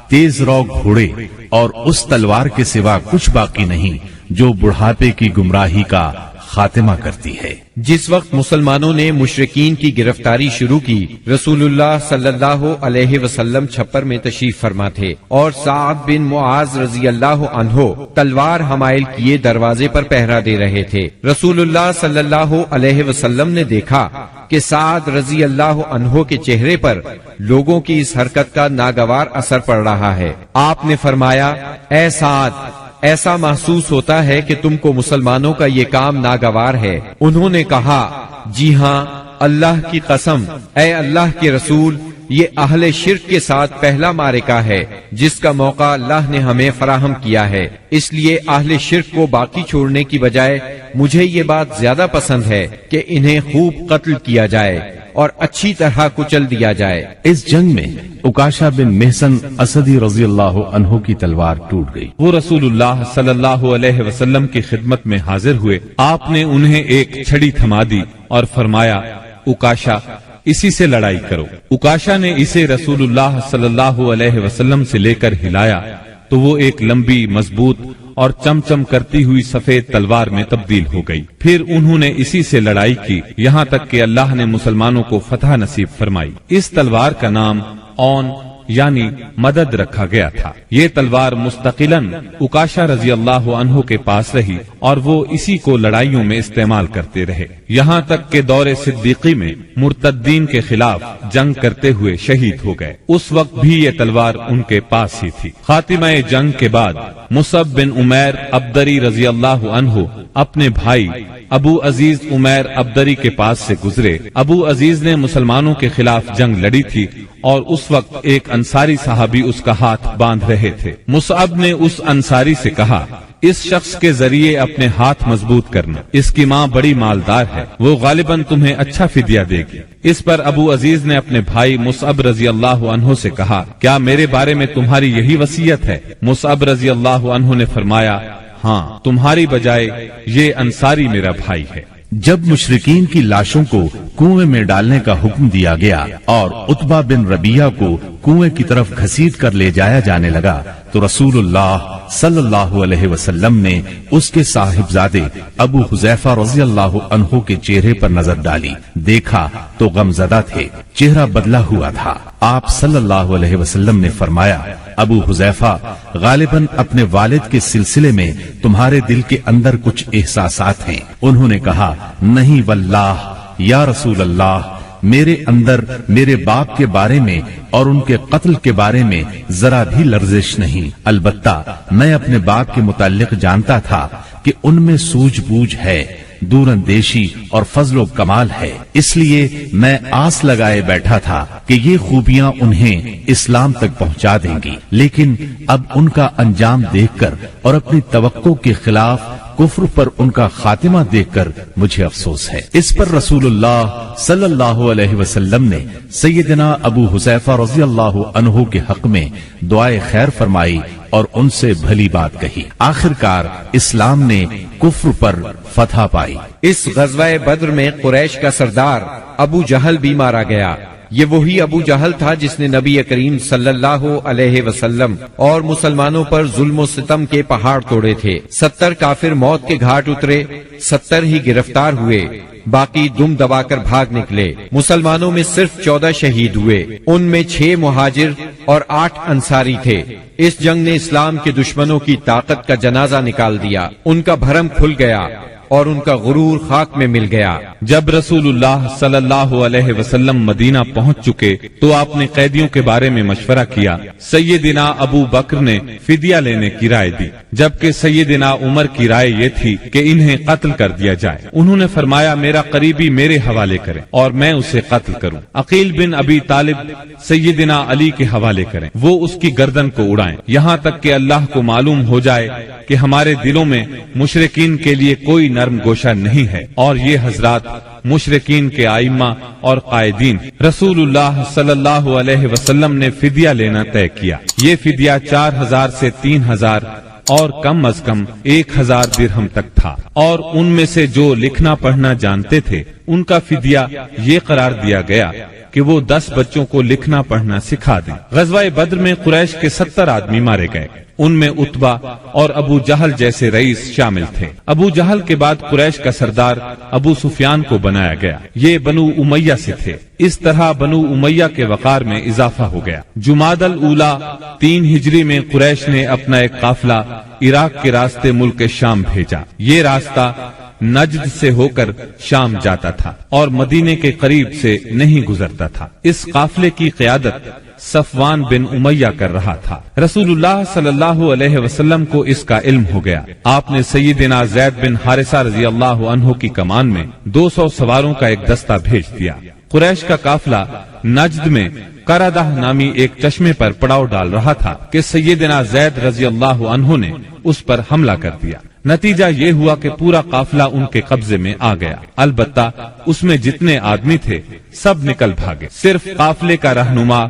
تیز رو گھوڑے اور اس تلوار کے سوا کچھ باقی نہیں جو بڑھاپے کی گمراہی کا خاتمہ کرتی ہے۔ جس وقت مسلمانوں نے مشرکین کی گرفتاری شروع کی، رسول اللہ صلی اللہ علیہ وسلم چھپر میں تشریف فرما تھے اور سعد بن معاذ رضی اللہ عنہ تلوار حمائل کیے دروازے پر پہرا دے رہے تھے۔ رسول اللہ صلی اللہ علیہ وسلم نے دیکھا کہ سعد رضی اللہ عنہ کے چہرے پر لوگوں کی اس حرکت کا ناگوار اثر پڑ رہا ہے۔ آپ نے فرمایا اے سعد ایسا محسوس ہوتا ہے کہ تم کو مسلمانوں کا یہ کام ناگوار ہے۔ انہوں نے کہا جی ہاں اللہ کی قسم اے اللہ کے رسول، یہ اہل شرک کے ساتھ پہلا معرکہ ہے جس کا موقع اللہ نے ہمیں فراہم کیا ہے، اس لیے اہل شرک کو باقی چھوڑنے کی بجائے مجھے یہ بات زیادہ پسند ہے کہ انہیں خوب قتل کیا جائے اور اچھی طرح کچل دیا جائے۔ اس جنگ میں عکاشہ بن محسن اسدی رضی اللہ عنہ کی تلوار ٹوٹ گئی۔ وہ رسول اللہ صلی اللہ علیہ وسلم کی خدمت میں حاضر ہوئے، آپ نے انہیں ایک چھڑی تھما دی اور فرمایا عکاشہ اسی سے لڑائی کرو۔ عکاشہ نے اسے رسول اللہ صلی اللہ علیہ وسلم سے لے کر ہلایا تو وہ ایک لمبی مضبوط اور چمچم کرتی ہوئی سفید تلوار میں تبدیل ہو گئی۔ پھر انہوں نے اسی سے لڑائی کی یہاں تک کہ اللہ نے مسلمانوں کو فتح نصیب فرمائی۔ اس تلوار کا نام اون یعنی مدد رکھا گیا تھا۔ یہ تلوار مستقلاً عکاشہ رضی اللہ عنہ کے پاس رہی اور وہ اسی کو لڑائیوں میں استعمال کرتے رہے، یہاں تک کہ دور صدیقی میں مرتدین کے خلاف جنگ کرتے ہوئے شہید ہو گئے۔ اس وقت بھی یہ تلوار ان کے پاس ہی تھی۔ خاتمہ جنگ کے بعد مصعب بن عمیر ابدری رضی اللہ عنہ اپنے بھائی ابو عزیز عمیر ابدری کے پاس سے گزرے۔ ابو عزیز نے مسلمانوں کے خلاف جنگ لڑی تھی اور اس وقت ایک انصاری صحابی اس کا ہاتھ باندھ رہے تھے۔ مصعب نے اس انصاری سے کہا اس شخص کے ذریعے اپنے ہاتھ مضبوط کرنا، اس کی ماں بڑی مالدار ہے، وہ غالباً تمہیں اچھا فدیہ دے گی۔ اس پر ابو عزیز نے اپنے بھائی مصعب رضی اللہ عنہ سے کہا کیا میرے بارے میں تمہاری یہی وصیت ہے؟ مصعب رضی اللہ عنہ نے فرمایا ہاں تمہاری بجائے یہ انصاری میرا بھائی ہے۔ جب مشرکین کی لاشوں کو کنویں میں ڈالنے کا حکم دیا گیا اور عتبہ بن ربیعہ کو کنویں کی طرف گھسیٹ کر لے جایا جانے لگا تو رسول اللہ صلی اللہ علیہ وسلم نے اس کے صاحبزادے ابو حذیفہ رضی اللہ عنہ کے چہرے پر نظر ڈالی، دیکھا تو غمزدہ تھے، چہرہ بدلا ہوا تھا۔ آپ صلی اللہ علیہ وسلم نے فرمایا ابو حذیفہ غالباً اپنے والد کے سلسلے میں تمہارے دل کے اندر کچھ احساسات ہیں۔ انہوں نے کہا نہیں واللہ یا رسول اللہ، میرے اندر میرے باپ کے بارے میں اور ان کے قتل کے بارے میں ذرا بھی لرزش نہیں، البتہ میں اپنے باپ کے متعلق جانتا تھا کہ ان میں سوجھ بوجھ ہے، دور اندیشی اور فضل و کمال ہے، اس لیے میں آس لگائے بیٹھا تھا کہ یہ خوبیاں انہیں اسلام تک پہنچا دیں گی، لیکن اب ان کا انجام دیکھ کر اور اپنی توقع کے خلاف کفر پر ان کا خاتمہ دیکھ کر مجھے افسوس ہے۔ اس پر رسول اللہ صلی اللہ علیہ وسلم نے سیدنا ابو حذیفہ رضی اللہ عنہ کے حق میں دعائے خیر فرمائی اور ان سے بھلی بات کہی۔ آخرکار اسلام نے کفر پر فتح پائی۔ اس غزوہ بدر میں قریش کا سردار ابو جہل بھی مارا گیا۔ یہ وہی ابو جہل تھا جس نے نبی کریم صلی اللہ علیہ وسلم اور مسلمانوں پر ظلم و ستم کے پہاڑ توڑے تھے۔ 70 کافر موت کے گھاٹ اترے، 70 ہی گرفتار ہوئے، باقی دم دبا کر بھاگ نکلے۔ مسلمانوں میں صرف 14 شہید ہوئے، ان میں 6 مہاجر اور 8 انصاری تھے۔ اس جنگ نے اسلام کے دشمنوں کی طاقت کا جنازہ نکال دیا، ان کا بھرم کھل گیا اور ان کا غرور خاک میں مل گیا۔ جب رسول اللہ صلی اللہ علیہ وسلم مدینہ پہنچ چکے تو آپ نے قیدیوں کے بارے میں مشورہ کیا۔ سیدنا ابو بکر نے فدیہ لینے کی رائے دی، جبکہ سیدنا عمر کی رائے یہ تھی کہ انہیں قتل کر دیا جائے۔ انہوں نے فرمایا میرا قریبی میرے حوالے کریں اور میں اسے قتل کروں۔ عقیل بن ابی طالب سیدنا علی کے حوالے کریں، وہ اس کی گردن کو اڑائیں، یہاں تک کہ اللہ کو معلوم ہو جائے کہ ہمارے دلوں میں مشرکین کے لیے کوئی نرم گوشہ نہیں ہے، اور یہ حضرات مشرکین کے ائمہ اور قائدین۔ رسول اللہ صلی اللہ علیہ وسلم نے فدیہ لینا طے کیا۔ یہ فدیہ 4000 سے 3000 اور کم از کم 1000 درہم تک تھا، اور ان میں سے جو لکھنا پڑھنا جانتے تھے ان کا فدیہ یہ قرار دیا گیا کہ وہ 10 بچوں کو لکھنا پڑھنا سکھا دیں۔ غزوہ بدر میں قریش کے 70 آدمی مارے گئے، ان میں عتبہ اور ابو جہل جیسے رئیس شامل تھے۔ ابو جہل کے بعد قریش کا سردار ابو سفیان کو بنایا گیا، یہ بنو امیہ سے تھے۔ اس طرح بنو امیہ کے وقار میں اضافہ ہو گیا۔ جمادی الاولی 3 ہجری میں قریش نے اپنا ایک قافلہ عراق کے راستے ملک شام بھیجا۔ یہ راستہ نجد سے ہو کر شام جاتا تھا اور مدینے کے قریب سے نہیں گزرتا تھا۔ اس قافلے کی قیادت صفوان بن امیہ کر رہا تھا۔ رسول اللہ صلی اللہ علیہ وسلم کو اس کا علم ہو گیا۔ آپ نے سیدنا زید بن حارثہ رضی اللہ عنہ کی کمان میں 200 سواروں کا ایک دستہ بھیج دیا۔ قریش کا قافلہ نجد میں قردہ نامی ایک چشمے پر پڑاؤ ڈال رہا تھا کہ سیدنا زید رضی اللہ عنہ نے اس پر حملہ کر دیا۔ نتیجہ یہ ہوا کہ پورا قافلہ ان کے قبضے میں آ گیا، البتہ اس میں جتنے آدمی تھے سب نکل بھاگے۔ صرف قافلے کا رہنما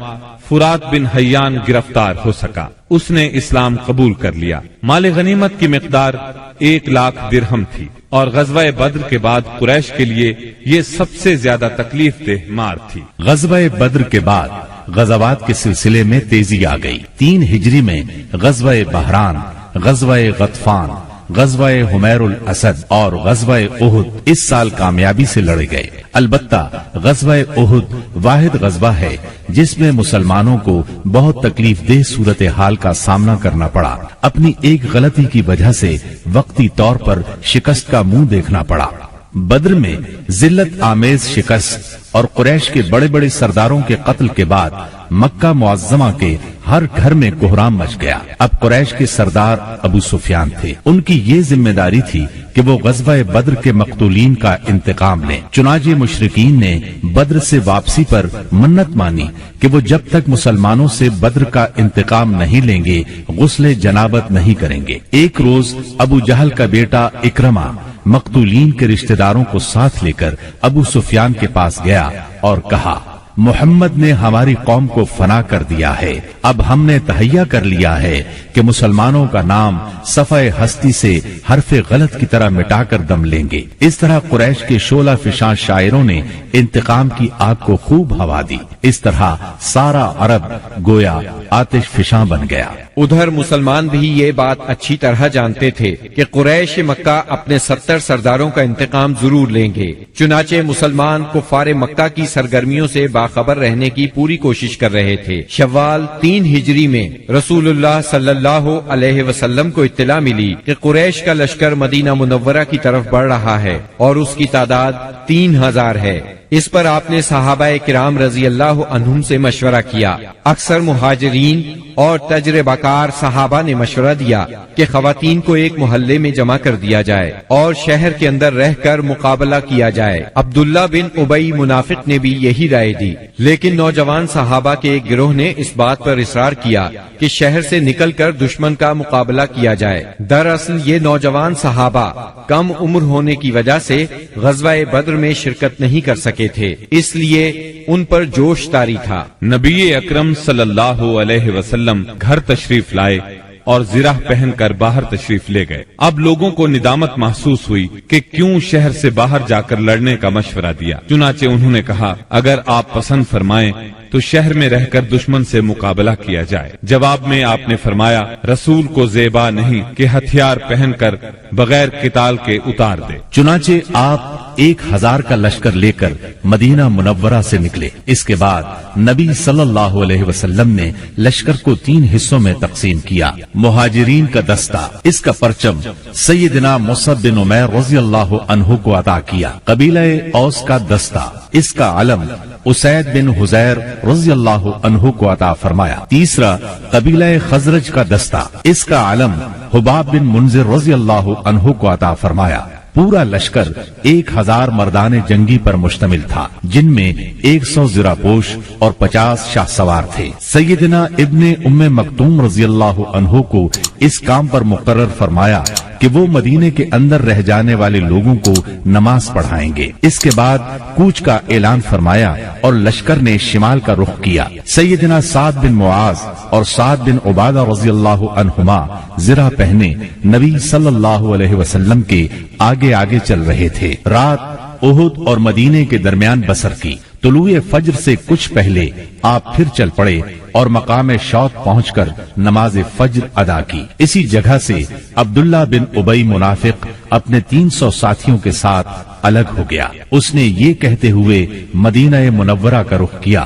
فرات بن حیان گرفتار ہو سکا، اس نے اسلام قبول کر لیا۔ مال غنیمت کی مقدار 1,00,000 درہم تھی، اور غزوہ بدر کے بعد قریش کے لیے یہ سب سے زیادہ تکلیف دہ مار تھی۔ غزوہ بدر کے بعد غزوات کے سلسلے میں تیزی آ گئی۔ 3 ہجری میں غزوہ بحران، غزوہ غطفان، غزوہ حمیر الاسد اور غزوہ احد اس سال کامیابی سے لڑے گئے۔ البتہ غزوہ احد واحد غزوہ ہے جس میں مسلمانوں کو بہت تکلیف دہ صورتحال کا سامنا کرنا پڑا۔ اپنی ایک غلطی کی وجہ سے وقتی طور پر شکست کا منہ دیکھنا پڑا۔ بدر میں ذلت آمیز شکست اور قریش کے بڑے بڑے سرداروں کے قتل کے بعد مکہ معظمہ کے ہر گھر میں کوہرام مچ گیا۔ اب قریش کے سردار ابو سفیان تھے، ان کی یہ ذمہ داری تھی کہ وہ غزوہ بدر کے مقتولین کا انتقام لیں۔ چنانچہ مشرکین نے بدر سے واپسی پر منت مانی کہ وہ جب تک مسلمانوں سے بدر کا انتقام نہیں لیں گے غسل جنابت نہیں کریں گے۔ ایک روز ابو جہل کا بیٹا اکرمہ مقتولین کے رشتہ داروں کو ساتھ لے کر ابو سفیان کے پاس گیا اور کہا، محمد نے ہماری قوم کو فنا کر دیا ہے، اب ہم نے تہیہ کر لیا ہے کہ مسلمانوں کا نام صفحہ ہستی سے حرف غلط کی طرح مٹا کر دم لیں گے۔ اس طرح قریش کے شعلہ فشاں شاعروں نے انتقام کی آگ کو خوب ہوا دی۔ اس طرح سارا عرب گویا آتش فشاں بن گیا۔ ادھر مسلمان بھی یہ بات اچھی طرح جانتے تھے کہ قریش مکہ اپنے 70 سرداروں کا انتقام ضرور لیں گے۔ چنانچہ مسلمان کفار مکہ کی سرگرمیوں سے باخبر رہنے کی پوری کوشش کر رہے تھے۔ شوال 3 ہجری میں رسول اللہ صلی اللہ علیہ وسلم کو اطلاع ملی کہ قریش کا لشکر مدینہ منورہ کی طرف بڑھ رہا ہے اور اس کی تعداد 3000 ہے۔ اس پر آپ نے صحابہ کرام رضی اللہ عنہم سے مشورہ کیا۔ اکثر مہاجرین اور تجربہ کار صحابہ نے مشورہ دیا کہ خواتین کو ایک محلے میں جمع کر دیا جائے اور شہر کے اندر رہ کر مقابلہ کیا جائے۔ عبداللہ بن ابی منافق نے بھی یہی رائے دی، لیکن نوجوان صحابہ کے ایک گروہ نے اس بات پر اصرار کیا کہ شہر سے نکل کر دشمن کا مقابلہ کیا جائے۔ دراصل یہ نوجوان صحابہ کم عمر ہونے کی وجہ سے غزوہ بدر میں شرکت نہیں کر سکے تھے، اس لیے ان پر جوش طاری تھا۔ نبی اکرم صلی اللہ علیہ وسلم گھر تشریف لائے اور زرہ پہن کر باہر تشریف لے گئے۔ اب لوگوں کو ندامت محسوس ہوئی کہ کیوں شہر سے باہر جا کر لڑنے کا مشورہ دیا، چنانچہ انہوں نے کہا اگر آپ پسند فرمائیں تو شہر میں رہ کر دشمن سے مقابلہ کیا جائے۔ جواب میں آپ نے فرمایا رسول کو زیبا نہیں کہ ہتھیار پہن کر بغیر قتال کے اتار دے۔ چنانچہ آپ 1000 کا لشکر لے کر مدینہ منورہ سے نکلے۔ اس کے بعد نبی صلی اللہ علیہ وسلم نے لشکر کو 3 حصوں میں تقسیم کیا۔ مہاجرین کا دستہ، اس کا پرچم سیدنا مصعب بن عمیر رضی اللہ عنہ کو عطا کیا۔ قبیلہ اوس کا دستہ، اس کا علم اسید بن حزیر رضی اللہ عنہ کو عطا فرمایا۔ تیسرا قبیلہ خزرج کا دستہ، اس کا علم حباب بن منذر رضی اللہ عنہ کو عطا فرمایا۔ پورا لشکر 1000 مردان جنگی پر مشتمل تھا، جن میں 100 زرہ پوش اور 50 شاہ سوار تھے۔ سیدنا ابن ام مکتوم رضی اللہ عنہ کو اس کام پر مقرر فرمایا کہ وہ مدینے کے اندر رہ جانے والے لوگوں کو نماز پڑھائیں گے۔ اس کے بعد کوچ کا اعلان فرمایا اور لشکر نے شمال کا رخ کیا۔ سیدنا سعد بن معاذ اور سعد بن عبادہ رضی اللہ عنہما زرہ پہنے نبی صلی اللہ علیہ وسلم کے آگے آگے چل رہے تھے۔ رات احد اور مدینے کے درمیان بسر کی۔ طلوع فجر سے کچھ پہلے آپ پھر چل پڑے اور مقام شوط پہنچ کر نماز فجر ادا کی۔ اسی جگہ سے عبداللہ بن ابی منافق اپنے 300 ساتھیوں کے ساتھ الگ ہو گیا۔ اس نے یہ کہتے ہوئے مدینہ منورہ کا رخ کیا،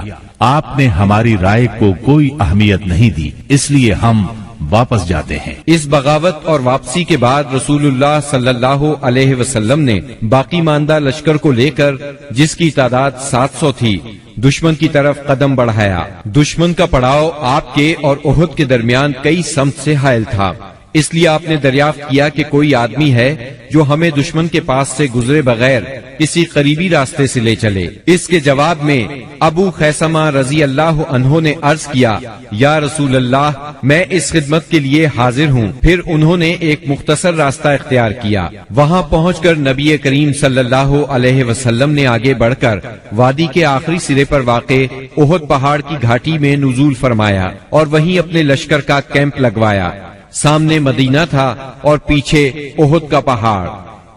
آپ نے ہماری رائے کو کوئی اہمیت نہیں دی، اس لیے ہم واپس جاتے ہیں۔ اس بغاوت اور واپسی کے بعد رسول اللہ صلی اللہ علیہ وسلم نے باقی ماندہ لشکر کو لے کر، جس کی تعداد 700 تھی، دشمن کی طرف قدم بڑھایا۔ دشمن کا پڑاؤ آپ کے اور احد کے درمیان کئی سمت سے حائل تھا، اس لیے آپ نے دریافت کیا کہ کوئی آدمی ہے جو ہمیں دشمن کے پاس سے گزرے بغیر کسی قریبی راستے سے لے چلے۔ اس کے جواب میں ابو خیثمہ رضی اللہ عنہ نے عرض کیا، یا رسول اللہ میں اس خدمت کے لیے حاضر ہوں۔ پھر انہوں نے ایک مختصر راستہ اختیار کیا۔ وہاں پہنچ کر نبی کریم صلی اللہ علیہ وسلم نے آگے بڑھ کر وادی کے آخری سرے پر واقع احد پہاڑ کی گھاٹی میں نزول فرمایا اور وہیں اپنے لشکر کا کیمپ لگوایا۔ سامنے مدینہ تھا اور پیچھے احد کا پہاڑ۔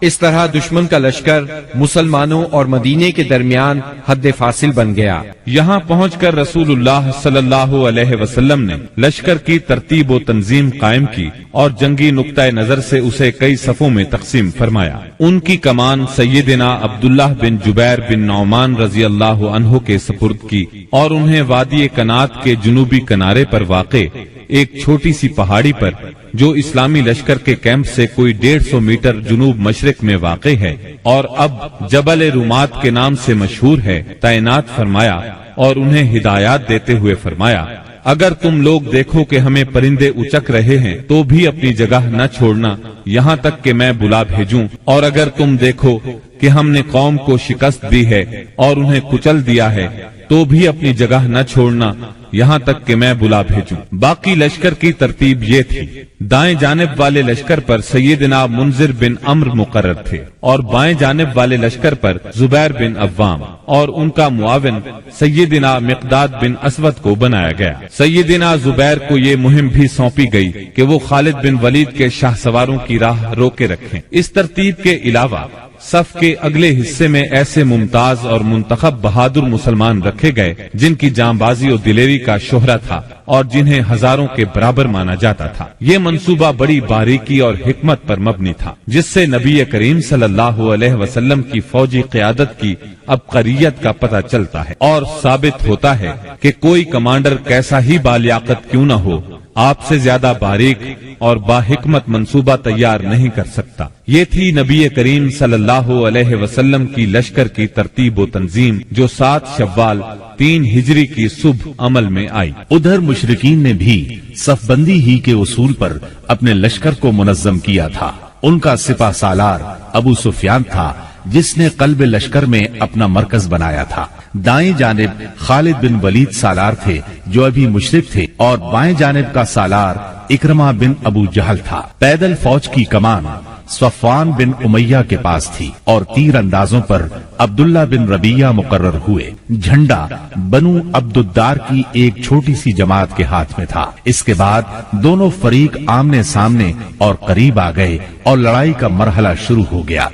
اس طرح دشمن کا لشکر مسلمانوں اور مدینے کے درمیان حد فاصل بن گیا۔ یہاں پہنچ کر رسول اللہ صلی اللہ علیہ وسلم نے لشکر کی ترتیب و تنظیم قائم کی اور جنگی نقطۂ نظر سے اسے کئی صفوں میں تقسیم فرمایا۔ ان کی کمان سیدنا عبداللہ بن جبیر بن نعمان رضی اللہ عنہ کے سپرد کی اور انہیں وادی کنات کے جنوبی کنارے پر واقع ایک چھوٹی سی پہاڑی پر، جو اسلامی لشکر کے کیمپ سے کوئی 150 میٹر جنوب مشرق میں واقع ہے اور اب جبل رومات کے نام سے مشہور ہے، تعینات فرمایا اور انہیں ہدایات دیتے ہوئے فرمایا، اگر تم لوگ دیکھو کہ ہمیں پرندے اچک رہے ہیں تو بھی اپنی جگہ نہ چھوڑنا یہاں تک کہ میں بلا بھیجوں، اور اگر تم دیکھو کہ ہم نے قوم کو شکست دی ہے اور انہیں کچل دیا ہے تو بھی اپنی جگہ نہ چھوڑنا یہاں تک کہ میں بلا بھیجوں۔ باقی لشکر کی ترتیب یہ تھی، دائیں جانب والے لشکر پر سیدنا منذر بن عمرو مقرر تھے اور بائیں جانب والے لشکر پر زبیر بن عوام اور ان کا معاون سیدنا مقداد بن اسود کو بنایا گیا۔ سیدنا زبیر کو یہ مہم بھی سونپی گئی کہ وہ خالد بن ولید کے شاہ سواروں کی راہ روکے رکھیں۔ اس ترتیب کے علاوہ صف کے اگلے حصے میں ایسے ممتاز اور منتخب بہادر مسلمان رکھے گئے جن کی جانبازی اور دلیری کا شہرہ تھا اور جنہیں ہزاروں کے برابر مانا جاتا تھا۔ یہ منصوبہ بڑی باریکی اور حکمت پر مبنی تھا، جس سے نبی کریم صلی اللہ علیہ وسلم کی فوجی قیادت کی عبقریت کا پتہ چلتا ہے اور ثابت ہوتا ہے کہ کوئی کمانڈر کیسا ہی بالیاقت کیوں نہ ہو، آپ سے زیادہ باریک اور باحکمت منصوبہ تیار نہیں کر سکتا۔ یہ تھی نبی کریم صلی اللہ علیہ وسلم کی لشکر کی ترتیب و تنظیم جو 7 شوال 3 ہجری کی صبح عمل میں آئی۔ ادھر مشرکین نے بھی صف بندی ہی کے اصول پر اپنے لشکر کو منظم کیا تھا۔ ان کا سپہ سالار ابو سفیان تھا جس نے قلب لشکر میں اپنا مرکز بنایا تھا۔ دائیں جانب خالد بن ولید سالار تھے جو ابھی مشرک تھے، اور بائیں جانب کا سالار اکرمہ بن ابو جہل تھا۔ پیدل فوج کی کمان صفوان بن امیہ کے پاس تھی، اور تیر اندازوں پر عبداللہ بن ربیہ مقرر ہوئے۔ جھنڈا بنو عبد الدار کی ایک چھوٹی سی جماعت کے ہاتھ میں تھا۔ اس کے بعد دونوں فریق آمنے سامنے اور قریب آ گئے اور لڑائی کا مرحلہ شروع ہو گیا۔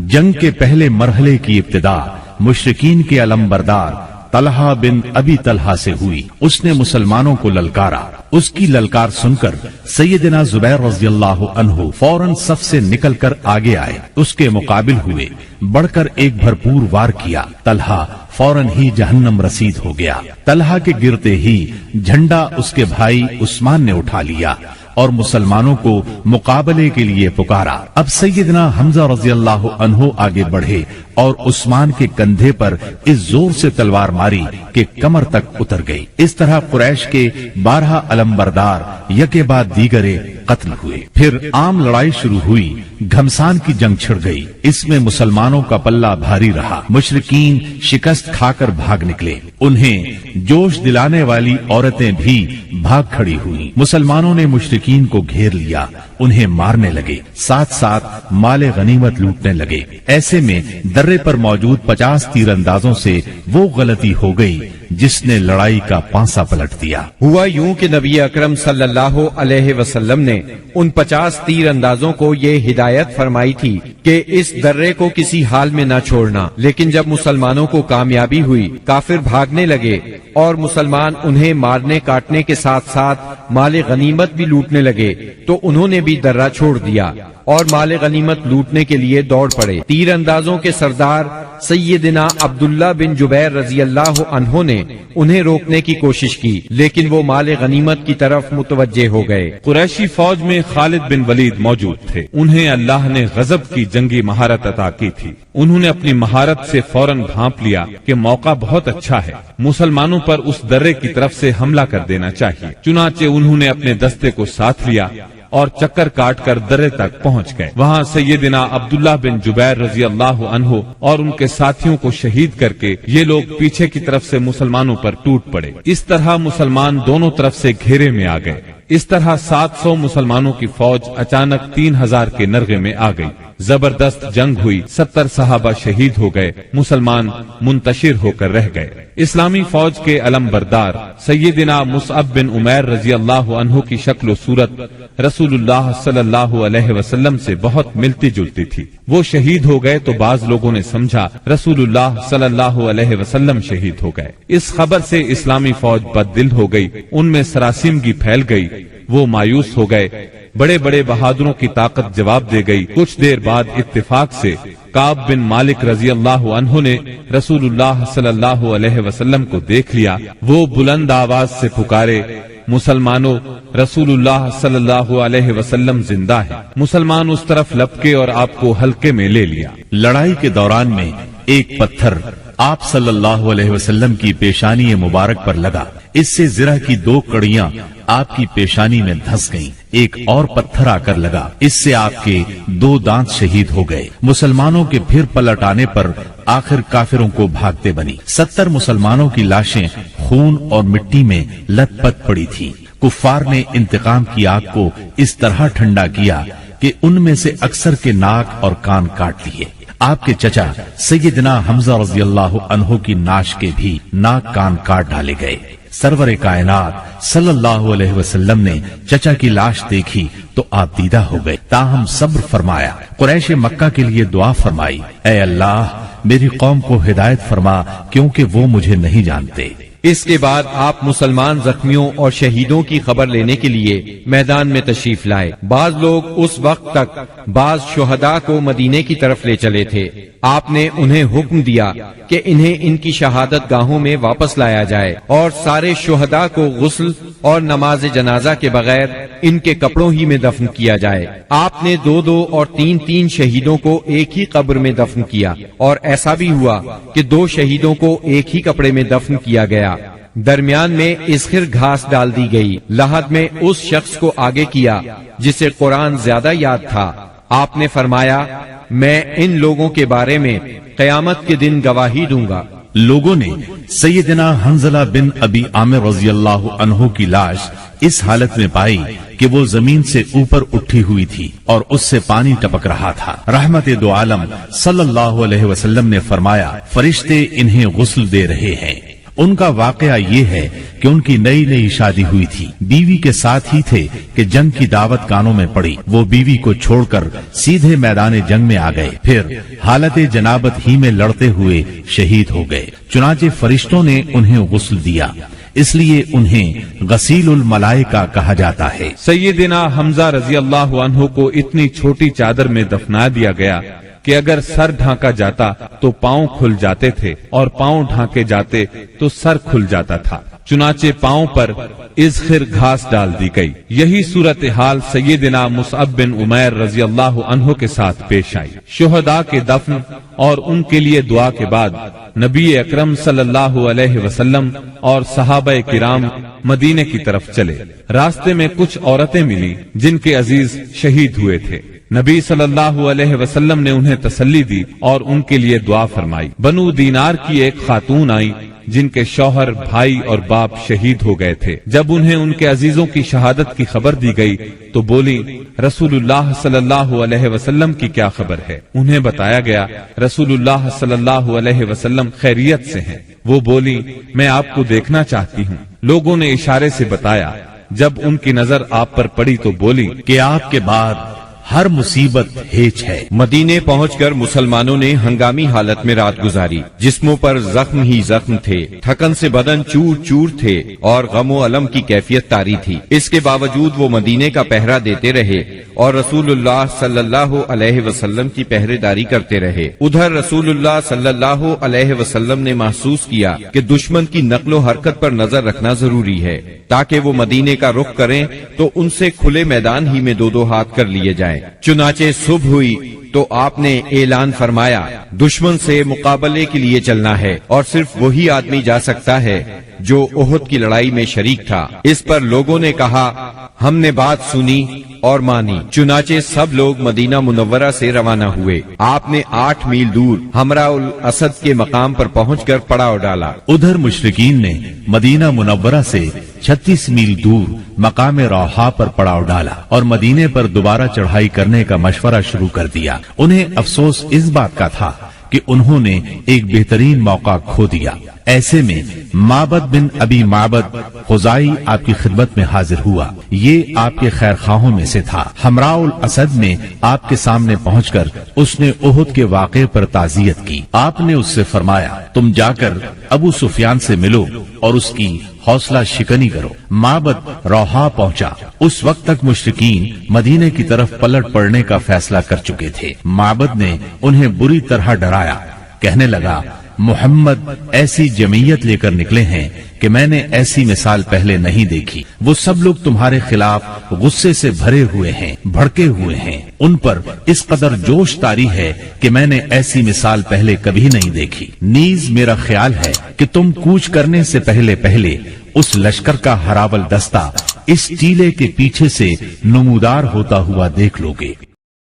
جنگ کے پہلے مرحلے کی ابتدا مشرکین کے علمبردار طلحہ بن ابی طلحہ سے ہوئی۔ اس نے مسلمانوں کو للکارا۔ اس کی للکار سن کر سیدنا زبیر رضی اللہ عنہ فوراً صف سے نکل کر آگے آئے، اس کے مقابل ہوئے، بڑھ کر ایک بھرپور وار کیا۔ طلحہ فوراً ہی جہنم رسید ہو گیا۔ طلحہ کے گرتے ہی جھنڈا اس کے بھائی عثمان نے اٹھا لیا اور مسلمانوں کو مقابلے کے لیے پکارا۔ اب سیدنا حمزہ رضی اللہ عنہ آگے بڑھے اور عثمان کے کندھے پر اس زور سے تلوار ماری کہ کمر تک اتر گئی۔ اس طرح قریش کے 12 علمبردار یکے بعد دیگرے قتل ہوئے۔ پھر عام لڑائی شروع ہوئی۔ گھمسان کی جنگ چھڑ گئی۔ اس میں مسلمانوں کا پلہ بھاری رہا۔ مشرکین شکست کھا کر بھاگ نکلے۔ انہیں جوش دلانے والی عورتیں بھی بھاگ کھڑی ہوئی۔ مسلمانوں نے مشرکین کو گھیر لیا، انہیں مارنے لگے، ساتھ ساتھ مال غنیمت لوٹنے لگے۔ ایسے میں درے پر موجود 50 تیر اندازوں سے وہ غلطی ہو گئی جس نے لڑائی کا پانسا پلٹ دیا۔ ہوا یوں کہ نبی اکرم صلی اللہ علیہ وسلم نے ان 50 تیر اندازوں کو یہ ہدایت فرمائی تھی کہ اس درے کو کسی حال میں نہ چھوڑنا، لیکن جب مسلمانوں کو کامیابی ہوئی، کافر بھاگنے لگے اور مسلمان انہیں مارنے کاٹنے کے ساتھ ساتھ مال غنیمت بھی لوٹنے لگے تو انہوں نے بھی درہ چھوڑ دیا اور مال غنیمت لوٹنے کے لیے دوڑ پڑے۔ تیر اندازوں کے سردار سیدنا عبداللہ بن جبیر رضی اللہ عنہ نے انہیں روکنے کی کوشش کی، لیکن وہ مال غنیمت کی طرف متوجہ ہو گئے۔ قریشی فوج میں خالد بن ولید موجود تھے۔ انہیں اللہ نے غضب کی جنگی مہارت عطا کی تھی۔ انہوں نے اپنی مہارت سے فوراً بھانپ لیا کہ موقع بہت اچھا ہے، مسلمانوں پر اس درے کی طرف سے حملہ کر دینا چاہیے۔ چنانچہ انہوں نے اپنے دستے کو ساتھ لیا اور چکر کاٹ کر درے تک پہنچ گئے۔ وہاں سیدنا عبداللہ بن جبیر رضی اللہ عنہ اور ان کے ساتھیوں کو شہید کر کے یہ لوگ پیچھے کی طرف سے مسلمانوں پر ٹوٹ پڑے۔ اس طرح مسلمان دونوں طرف سے گھیرے میں آ گئے۔ اس طرح 700 مسلمانوں کی فوج اچانک 3000 کے نرغے میں آ گئی۔ زبردست جنگ ہوئی، 70 صحابہ شہید ہو گئے، مسلمان منتشر ہو کر رہ گئے۔ اسلامی فوج کے علمبردار سیدنا مصعب بن عمیر رضی اللہ عنہ کی شکل و صورت رسول اللہ صلی اللہ علیہ وسلم سے بہت ملتی جلتی تھی۔ وہ شہید ہو گئے تو بعض لوگوں نے سمجھا رسول اللہ صلی اللہ علیہ وسلم شہید ہو گئے۔ اس خبر سے اسلامی فوج بد دل ہو گئی، ان میں سراسیمگی پھیل گئی، وہ مایوس ہو گئے۔ بڑے بڑے بہادروں کی طاقت جواب دے گئی۔ کچھ دیر بعد اتفاق سے کعب بن مالک رضی اللہ عنہ نے رسول اللہ صلی اللہ علیہ وسلم کو دیکھ لیا۔ وہ بلند آواز سے پکارے، مسلمانوں، رسول اللہ صلی اللہ علیہ وسلم زندہ ہے۔ مسلمان اس طرف لپکے اور آپ کو ہلکے میں لے لیا۔ لڑائی کے دوران میں ایک پتھر آپ صلی اللہ علیہ وسلم کی پیشانی مبارک پر لگا، اس سے زرہ کی 2 کڑیاں آپ کی پیشانی میں دھس گئیں۔ ایک اور پتھر آ کر لگا، اس سے آپ کے 2 دانت شہید ہو گئے۔ مسلمانوں کے پھر پلٹ آنے پر آخر کافروں کو بھاگتے بنی۔ 70 مسلمانوں کی لاشیں خون اور مٹی میں لت پت پڑی تھی۔ کفار نے انتقام کی آگ کو اس طرح ٹھنڈا کیا کہ ان میں سے اکثر کے ناک اور کان کاٹ لیے۔ آپ کے چچا سیدنا حمزہ رضی اللہ عنہ کی ناش کے بھی ناک کان کاٹ ڈالے گئے۔ سرور کائنات صلی اللہ علیہ وسلم نے چچا کی لاش دیکھی تو آپ دیدہ ہو گئے، تاہم صبر فرمایا۔ قریش مکہ کے لیے دعا فرمائی، اے اللہ میری قوم کو ہدایت فرما کیونکہ وہ مجھے نہیں جانتے۔ اس کے بعد آپ مسلمان زخمیوں اور شہیدوں کی خبر لینے کے لیے میدان میں تشریف لائے۔ بعض لوگ اس وقت تک بعض شہداء کو مدینے کی طرف لے چلے تھے۔ آپ نے انہیں حکم دیا کہ انہیں ان کی شہادت گاہوں میں واپس لایا جائے اور سارے شہداء کو غسل اور نماز جنازہ کے بغیر ان کے کپڑوں ہی میں دفن کیا جائے۔ آپ نے 2 اور 3 شہیدوں کو ایک ہی قبر میں دفن کیا، اور ایسا بھی ہوا کہ 2 شہیدوں کو ایک ہی کپڑے میں دفن کیا گیا۔ درمیان میں اسخر گھاس ڈال دی گئی۔ لحد میں اس شخص کو آگے کیا جسے قرآن زیادہ یاد تھا۔ آپ نے فرمایا، میں ان لوگوں کے بارے میں قیامت کے دن گواہی دوں گا۔ لوگوں نے سیدنا حنظلہ بن ابی عامر رضی اللہ عنہ کی لاش اس حالت میں پائی کہ وہ زمین سے اوپر اٹھی ہوئی تھی اور اس سے پانی ٹپک رہا تھا۔ رحمت دو عالم صلی اللہ علیہ وسلم نے فرمایا، فرشتے انہیں غسل دے رہے ہیں۔ ان کا واقعہ یہ ہے کہ ان کی نئی شادی ہوئی تھی، بیوی کے ساتھ ہی تھے کہ جنگ کی دعوت کانوں میں پڑی۔ وہ بیوی کو چھوڑ کر سیدھے میدان جنگ میں آ گئے، پھر حالت جنابت ہی میں لڑتے ہوئے شہید ہو گئے۔ چنانچہ فرشتوں نے انہیں غسل دیا، اس لیے انہیں غسیل الملائکہ کہا جاتا ہے۔ سیدنا حمزہ رضی اللہ عنہ کو اتنی چھوٹی چادر میں دفنا دیا گیا کہ اگر سر ڈھانکا جاتا تو پاؤں کھل جاتے تھے، اور پاؤں ڈھانکے جاتے تو سر کھل جاتا تھا۔ چنانچہ پاؤں پر اسخر گھاس ڈال دی گئی۔ یہی صورتحال سیدنا مصعب بن عمیر رضی اللہ عنہ کے ساتھ پیش آئی۔ شہداء کے دفن اور ان کے لیے دعا کے بعد نبی اکرم صلی اللہ علیہ وسلم اور صحابہ کرام مدینے کی طرف چلے۔ راستے میں کچھ عورتیں ملی جن کے عزیز شہید ہوئے تھے۔ نبی صلی اللہ علیہ وسلم نے انہیں تسلی دی اور ان کے لیے دعا فرمائی۔ بنو دینار کی ایک خاتون آئی جن کے شوہر، بھائی اور باپ شہید ہو گئے تھے۔ جب انہیں ان کے عزیزوں کی شہادت کی خبر دی گئی تو بولی، رسول اللہ صلی اللہ علیہ وسلم کی کیا خبر ہے؟ انہیں بتایا گیا رسول اللہ صلی اللہ علیہ وسلم خیریت سے ہیں۔ وہ بولی، میں آپ کو دیکھنا چاہتی ہوں۔ لوگوں نے اشارے سے بتایا۔ جب ان کی نظر آپ پر پڑی تو بولی کہ آپ کے بعد ہر مصیبت ہیچ ہے۔ مدینے پہنچ کر مسلمانوں نے ہنگامی حالت میں رات گزاری۔ جسموں پر زخم ہی زخم تھے، تھکن سے بدن چور چور تھے اور غم و الم کی کیفیت طاری تھی۔ اس کے باوجود وہ مدینے کا پہرا دیتے رہے اور رسول اللہ صلی اللہ علیہ وسلم کی پہرے داری کرتے رہے۔ ادھر رسول اللہ صلی اللہ علیہ وسلم نے محسوس کیا کہ دشمن کی نقل و حرکت پر نظر رکھنا ضروری ہے تاکہ وہ مدینے کا رخ کریں تو ان سے کھلے میدان ہی میں 2 ہاتھ کر لیے جائیں۔ چنانچہ صبح ہوئی تو آپ نے اعلان فرمایا، دشمن سے مقابلے کے لیے چلنا ہے اور صرف وہی آدمی جا سکتا ہے جو احد کی لڑائی میں شریک تھا۔ اس پر لوگوں نے کہا، ہم نے بات سنی اور مانی۔ چنانچہ سب لوگ مدینہ منورہ سے روانہ ہوئے۔ آپ نے 8 میل دور حمراء الاسد کے مقام پر پہنچ کر پڑاؤ ڈالا۔ ادھر مشرکین نے مدینہ منورہ سے 36 میل دور مقام روحا پر پڑاؤ ڈالا اور مدینے پر دوبارہ چڑھائی کرنے کا مشورہ شروع کر دیا۔ انہیں افسوس اس بات کا تھا کہ انہوں نے ایک بہترین موقع کھو دیا۔ ایسے میں معبد بن ابی معبد خزائی آپ کی خدمت میں حاضر ہوا۔ یہ آپ کے خیر خواہوں میں سے تھا۔ حمراء الاسد میں آپ کے سامنے پہنچ کر اس نے احد کے واقعے پر تعزیت کی۔ آپ نے اس سے فرمایا، تم جا کر ابو سفیان سے ملو اور اس کی حوصلہ شکنی کرو۔ معبد روحا پہنچا۔ اس وقت تک مشرکین مدینے کی طرف پلٹ پڑنے کا فیصلہ کر چکے تھے۔ معبد نے انہیں بری طرح ڈرایا، کہنے لگا، محمد ایسی جمعیت لے کر نکلے ہیں کہ میں نے ایسی مثال پہلے نہیں دیکھی۔ وہ سب لوگ تمہارے خلاف غصے سے بھرے ہوئے ہیں، بھڑکے ہوئے ہیں۔ ان پر اس قدر جوش طاری ہے کہ میں نے ایسی مثال پہلے کبھی نہیں دیکھی۔ نیز میرا خیال ہے کہ تم کوچ کرنے سے پہلے اس لشکر کا ہراول دستہ اس ٹیلے کے پیچھے سے نمودار ہوتا ہوا دیکھ لو گے۔